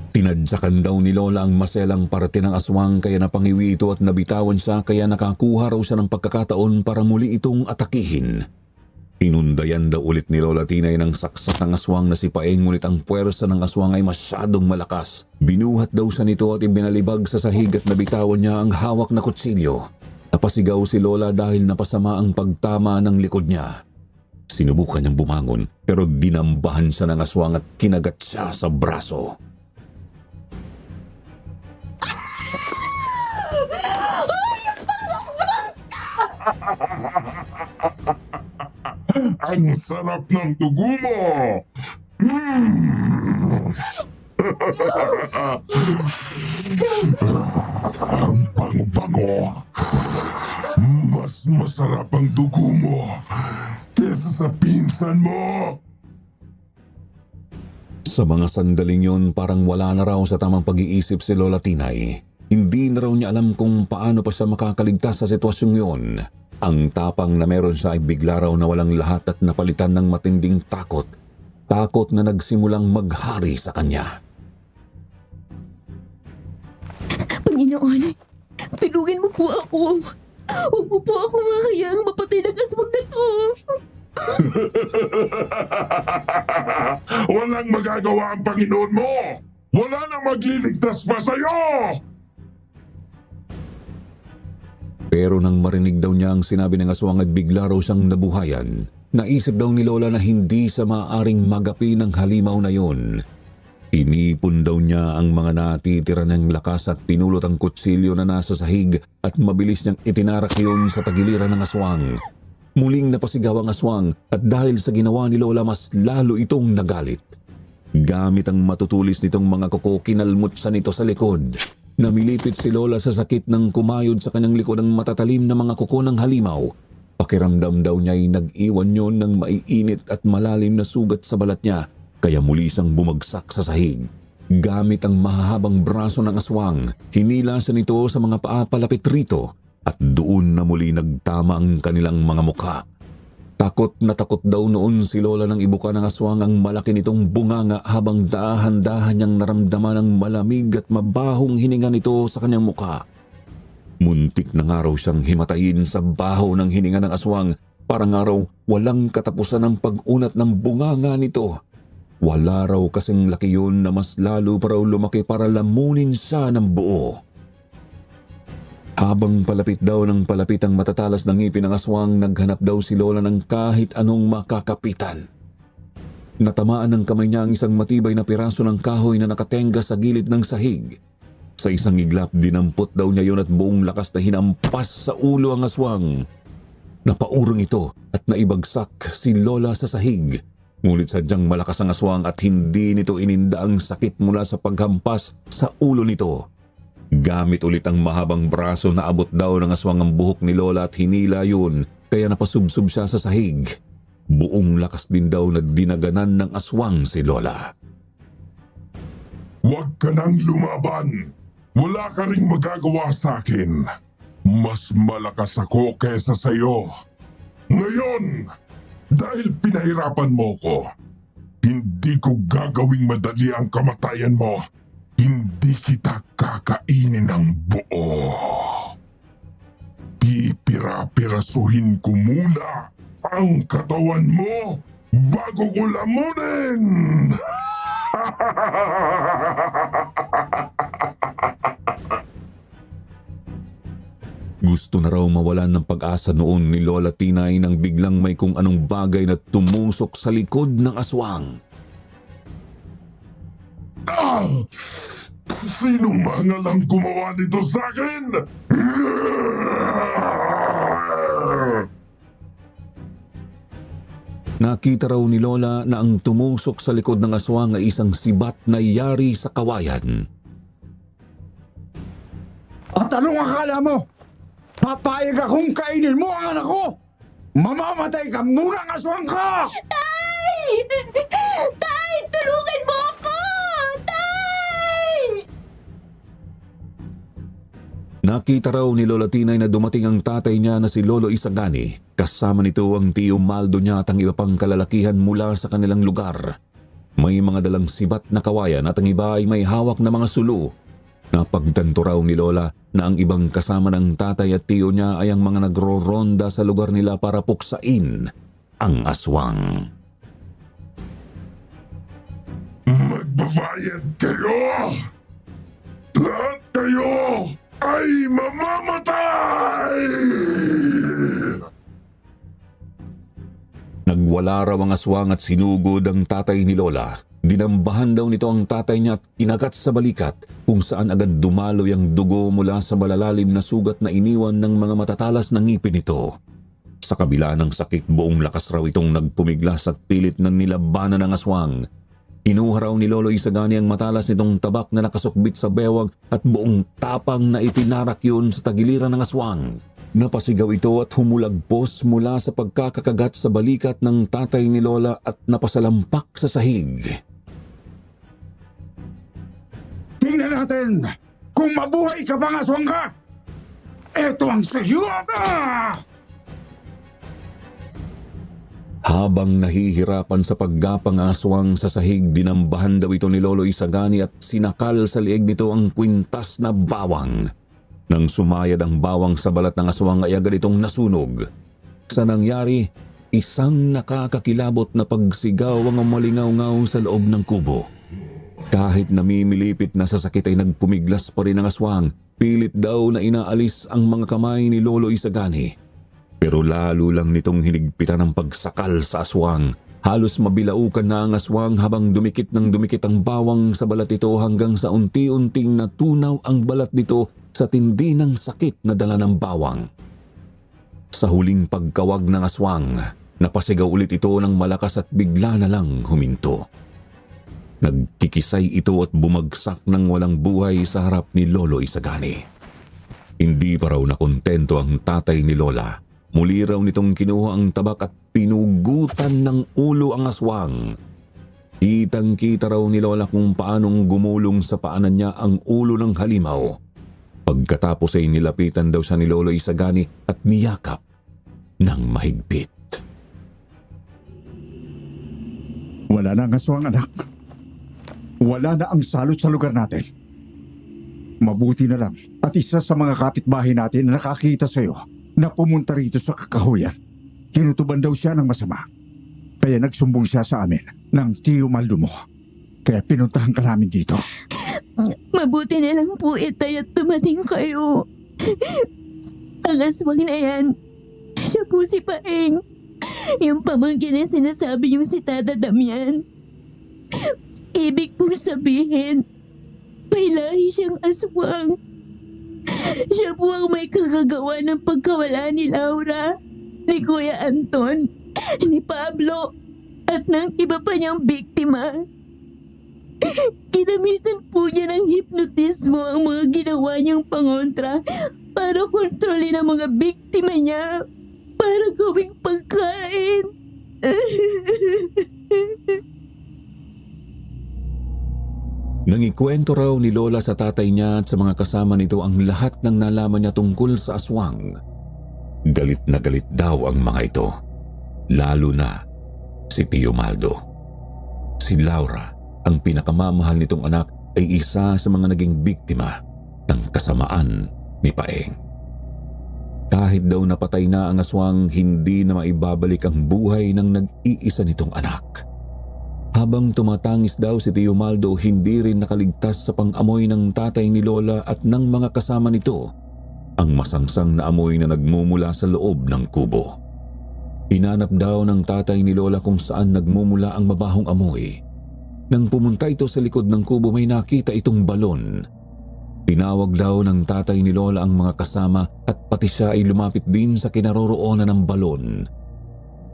Tinadyakan daw ni Lola ang maselang parte ng aswang kaya napangiwi ito at nabitawan siya kaya nakakuha raw siya ng pagkakataon para muli itong atakihin. Tinundayan daw ulit ni Lola Tinay ng saksak ng aswang na si Paeng ngunit ang puwersa ng aswang ay masyadong malakas. Binuhat daw siya nito at ibinalibag sa sahig at nabitawan niya ang hawak na kutsilyo. Napasigaw si Lola dahil napasama ang pagtama ng likod niya. Sinubukan niyang bumangon pero dinambahan siya ng aswang at kinagat siya sa braso. Ang sarap ng dugo mo! Ang bango-bango. Mas masarap ang dugo mo kesa sa pinsan mo. Sa mga sandaling yun, parang wala na raw sa tamang pag-iisip si Lola Tinay. Hindi na raw niya alam kung paano pa siya makakaligtas sa sitwasyong yun. Ang tapang na meron siya ay bigla raw na walang lahat at napalitan ng matinding takot. Takot na nagsimulang maghari sa kanya. Panginoon, tulungan mo po ako. Huwag mo po ako mahayaang mapatay ng aswang na to. Walang magagawa ang Panginoon mo! Wala nang magliligtas pa sa'yo! Pero nang marinig daw niya ang sinabi ng aswang ay bigla raw siyang nabuhayan. Naisip daw ni Lola na hindi sa maaaring magapi ng halimaw na yun. Inipon daw niya ang mga natitira ng lakas at pinulot ang kutsilyo na nasa sahig at mabilis niyang itinarak yun sa tagiliran ng aswang. Muling napasigaw ang aswang at dahil sa ginawa ni Lola mas lalo itong nagalit. Gamit ang matutulis nitong mga kuko, kinalmot siya nito sa likod. Namilipit si Lola sa sakit ng kumayod sa kanyang likod ang matatalim na mga kuko ng halimaw. Pakiramdam daw niya ay nag-iwan yun ng maiinit at malalim na sugat sa balat niya, kaya muli siyang bumagsak sa sahig. Gamit ang mahahabang braso ng aswang, hinila siya nito sa mga paa palapit rito at doon na muli nagtama ang kanilang mga mukha. Takot na takot daw noon si Lola nang ibuka ng aswang ang malaki nitong bunganga habang dahan-dahan niyang naramdaman ang malamig at mabahong hininga nito sa kanyang mukha. Muntik na nga raw siyang himatayin sa baho ng hininga ng aswang, parang nga raw walang katapusan ang pag-unat ng bunganga nito. Wala raw kasing laki yun na mas lalo pa raw lumaki para lamunin siya ng buo. Habang palapit daw ng palapit ang matatalas ng ngipin ng aswang, naghanap daw si Lola ng kahit anong makakapitan. Natamaan ng kamay niya ang isang matibay na piraso ng kahoy na nakatenga sa gilid ng sahig. Sa isang iglap, dinampot daw niya yun at buong lakas na hinampas sa ulo ang aswang. Napaurong ito at naibagsak si Lola sa sahig. Ngunit sadyang malakas ang aswang at hindi nito ininda ang sakit mula sa paghampas sa ulo nito. Gamit ulit ang mahabang braso na abot daw ng aswang ang buhok ni Lola at hinila yun, kaya napasubsob siya sa sahig. Buong lakas din daw na dinaganan ng aswang si Lola. Huwag ka nang lumaban! Wala ka ring magagawa sa akin. Mas malakas ako kesa sa'yo. Ngayon, dahil pinahirapan mo ko, hindi ko gagawing madali ang kamatayan mo. Hindi kita kakainin ng buo. Pipira-pirasuhin ko muna ang katawan mo bago ko lamunin! Gusto na raw mawalan ng pag-asa noon ni Lola Tinay nang biglang may kung anong bagay na tumusok sa likod ng aswang. Ah! Sino mga lang gumawa nito sa akin? Nakita raw ni Lola na ang tumusok sa likod ng aswang ay isang sibat na yari sa kawayan. At anong akala mo? Papayag akong kainin mo ang anak ko! Mamamatay ka muna ang aswang ka! Tay! Tay! Tulungan mo ako! Tay! Nakita raw ni Lola Tinay na dumating ang tatay niya na si Lolo Isagani. Kasama nito ang tiyo Maldo niya at ang iba pang kalalakihan mula sa kanilang lugar. May mga dalang sibat na kawayan at ang iba ay may hawak na mga sulu. Napagtanto raw ni Lola na ang ibang kasama ng tatay at tiyo niya ay ang mga nagro-ronda sa lugar nila para puksain ang aswang. Magbabayad kayo! Lahat kayo ay mamamatay! Nagwala raw ang aswang at sinugod ang tatay ni Lola. Dinambahan daw nito ang tatay niya at kinagat sa balikat kung saan agad dumaloy ang dugo mula sa malalalim na sugat na iniwan ng mga matatalas na ngipin nito. Sa kabila ng sakit, buong lakas raw itong nagpumiglas at pilit na nilabanan ng aswang. Kinuha raw ni Lolo Isagani ang matalas nitong tabak na nakasukbit sa bewang at buong tapang na itinarak yun sa tagiliran ng aswang. Napasigaw ito at humulagpos mula sa pagkakakagat sa balikat ng tatay ni Lola at napasalampak sa sahig. natin kung mabuhay ka bang aswang ka! Ito ang sayo! Habang nahihirapan sa paggapang aswang sa sahig, dinambahan daw ito ni Lolo Isagani at sinakal sa liig nito ang kwintas na bawang. Nang sumayad ang bawang sa balat ng aswang ay agad itong nasunog. Sa nangyari, isang nakakakilabot na pagsigaw ang umalingaw-ngaw sa loob ng kubo. Kahit namimilipit na sa sakit ay nagpumiglas pa rin ang aswang. Pilit daw na inaalis ang mga kamay ni Lolo Isagani. Pero lalo lang nitong hinigpitan ang pagsakal sa aswang. Halos mabilaukan na ang aswang habang dumikit ng dumikit ang bawang sa balat nito hanggang sa unti-unting natunaw ang balat nito sa tindi ng sakit na dala ng bawang. Sa huling pagkawag ng aswang, napasigaw ulit ito ng malakas at bigla na lang huminto. Nagkikisay ito at bumagsak ng walang buhay sa harap ni Lolo Isagani. Hindi pa raw nakontento ang tatay ni Lola. Muli raw nitong kinuha ang tabak at pinugutan ng ulo ang aswang. Kitang-kita raw ni Lola kung paanong gumulong sa paanan niya ang ulo ng halimaw. Pagkatapos ay nilapitan daw siya ni Lolo Isagani at niyakap ng mahigpit. Wala na ang aswang, anak. Wala na ang salot sa lugar natin. Mabuti na lang at isa sa mga kapitbahay natin na nakakita sa iyo na pumunta rito sa kakahuyan. Kinutuban daw siya ng masama. Kaya nagsumbong siya sa amin ng Tio Maldo mo. Kaya pinuntahan ka namin dito. Mabuti na lang po itay at dumating kayo. Ang aswang na yan, siya po si Paeng. Yung pamangkin na sinasabi yung si Tata Damian. Ibig pong sabihin, may lahi siyang aswang. Siya po ang may kakagawa ng pagkawala ni Laura, ni Kuya Anton, ni Pablo, at ng iba pa niyang biktima. Ginamitan po niya ng hipnotismo ang mga ginawa niyang pangontra para kontrolin ang mga biktima niya para gawing pagkain. Nangikwento raw ni Lola sa tatay niya at sa mga kasama nito ang lahat ng nalaman niya tungkol sa aswang. Galit na galit daw ang mga ito. Lalo na si Tio Maldo. Si Laura, ang pinakamamahal nitong anak, ay isa sa mga naging biktima ng kasamaan ni Paeng. Kahit daw napatay na ang aswang, hindi na maibabalik ang buhay ng nag-iisa nitong anak. Habang tumatangis daw si Tio Maldo, hindi rin nakaligtas sa pang-amoy ng tatay ni Lola at ng mga kasama nito, ang masangsang na amoy na nagmumula sa loob ng kubo. Hinanap daw ng tatay ni Lola kung saan nagmumula ang mabahong amoy. Nang pumunta ito sa likod ng kubo, may nakita itong balon. Tinawag daw ng tatay ni Lola ang mga kasama at pati siya ay lumapit din sa kinaroroonan ng balon.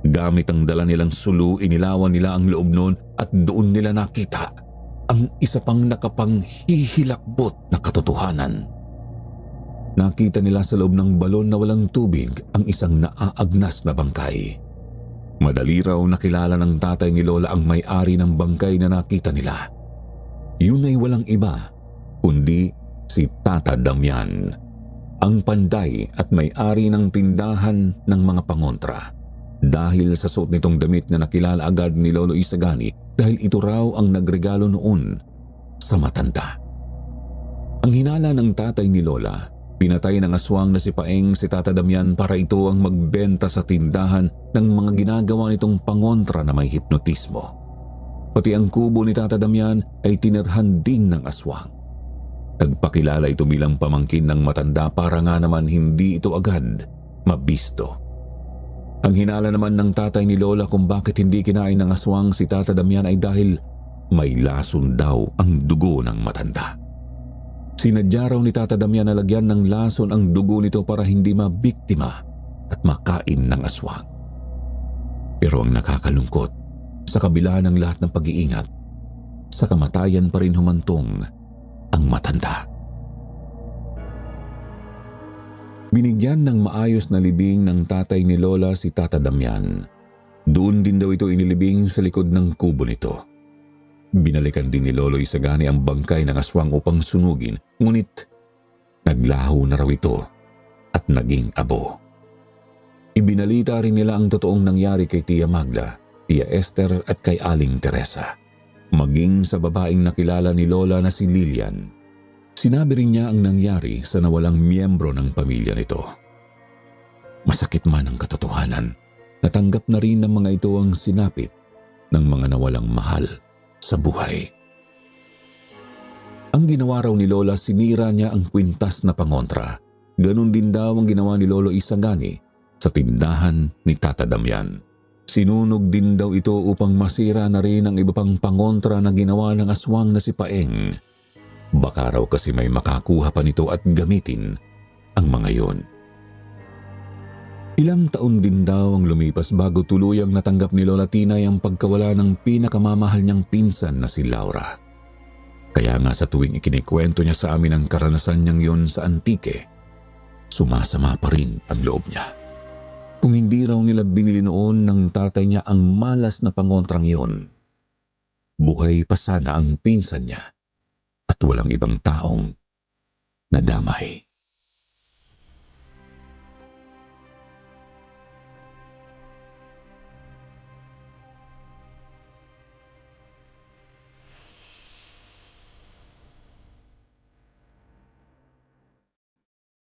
Gamit ang dala nilang sulu, inilawan nila ang loob noon at doon nila nakita ang isa pang nakapanghihilakbot na katotohanan. Nakita nila sa loob ng balon na walang tubig ang isang naaagnas na bangkay. Madali raw nakilala ng tatay ni Lola ang may-ari ng bangkay na nakita nila. Yun ay walang iba, kundi si Tata Damian, ang panday at may-ari ng tindahan ng mga pangontra. Dahil sa suot nitong damit na nakilala agad ni Lolo Isagani dahil ito raw ang nagregalo noon sa matanda. Ang hinala ng tatay ni Lola, pinatay ng aswang na si Paeng si Tata Damian para ito ang magbenta sa tindahan ng mga ginagawa nitong pangontra na may hipnotismo. Pati ang kubo ni Tata Damian ay tinirhan din ng aswang. Nagpakilala ito bilang pamangkin ng matanda para nga naman hindi ito agad mabisto. Ang hinala naman ng tatay ni Lola kung bakit hindi kinain ng aswang si Tata Damian ay dahil may lason daw ang dugo ng matanda. Sinadya raw ni Tata Damian na lagyan ng lason ang dugo nito para hindi mabiktima at makain ng aswang. Pero ang nakakalungkot, sa kabila ng lahat ng pag-iingat, sa kamatayan pa rin humantong ang matanda. Binigyan ng maayos na libing ng tatay ni Lola si Tata Damian. Doon din daw ito inilibing sa likod ng kubo nito. Binalikan din ni Lolo Isagani ang bangkay ng aswang upang sunugin, ngunit naglaho na raw ito at naging abo. Ibinalita rin nila ang totoong nangyari kay Tia Magda, Tia Esther at kay Aling Teresa. Maging sa babaeng nakilala ni Lola na si Lilian. Sinabi rin niya ang nangyari sa nawalang miyembro ng pamilya nito. Masakit man ang katotohanan, natanggap na rin ng mga ito ang sinapit ng mga nawalang mahal sa buhay. Ang ginawa raw ni Lola, sinira niya ang kwintas na pangontra. Ganon din daw ang ginawa ni Lolo Isagani sa tindahan ni Tata Damian. Sinunog din daw ito upang masira na rin ang iba pang pangontra na ginawa ng aswang na si Paeng. Baka raw kasi may makakuha pa nito at gamitin ang mga yon. Ilang taon din daw ang lumipas bago tuluyang natanggap ni Lola Tinay ang pagkawala ng pinakamamahal niyang pinsan na si Laura. Kaya nga sa tuwing ikinikwento niya sa amin ang karanasan niyang yon sa Antique, sumasama pa rin ang loob niya. Kung hindi raw nila binili noon ng tatay niya ang malas na pangontrang yon, buhay pa sana ang pinsan niya at walang ibang taong nadamay.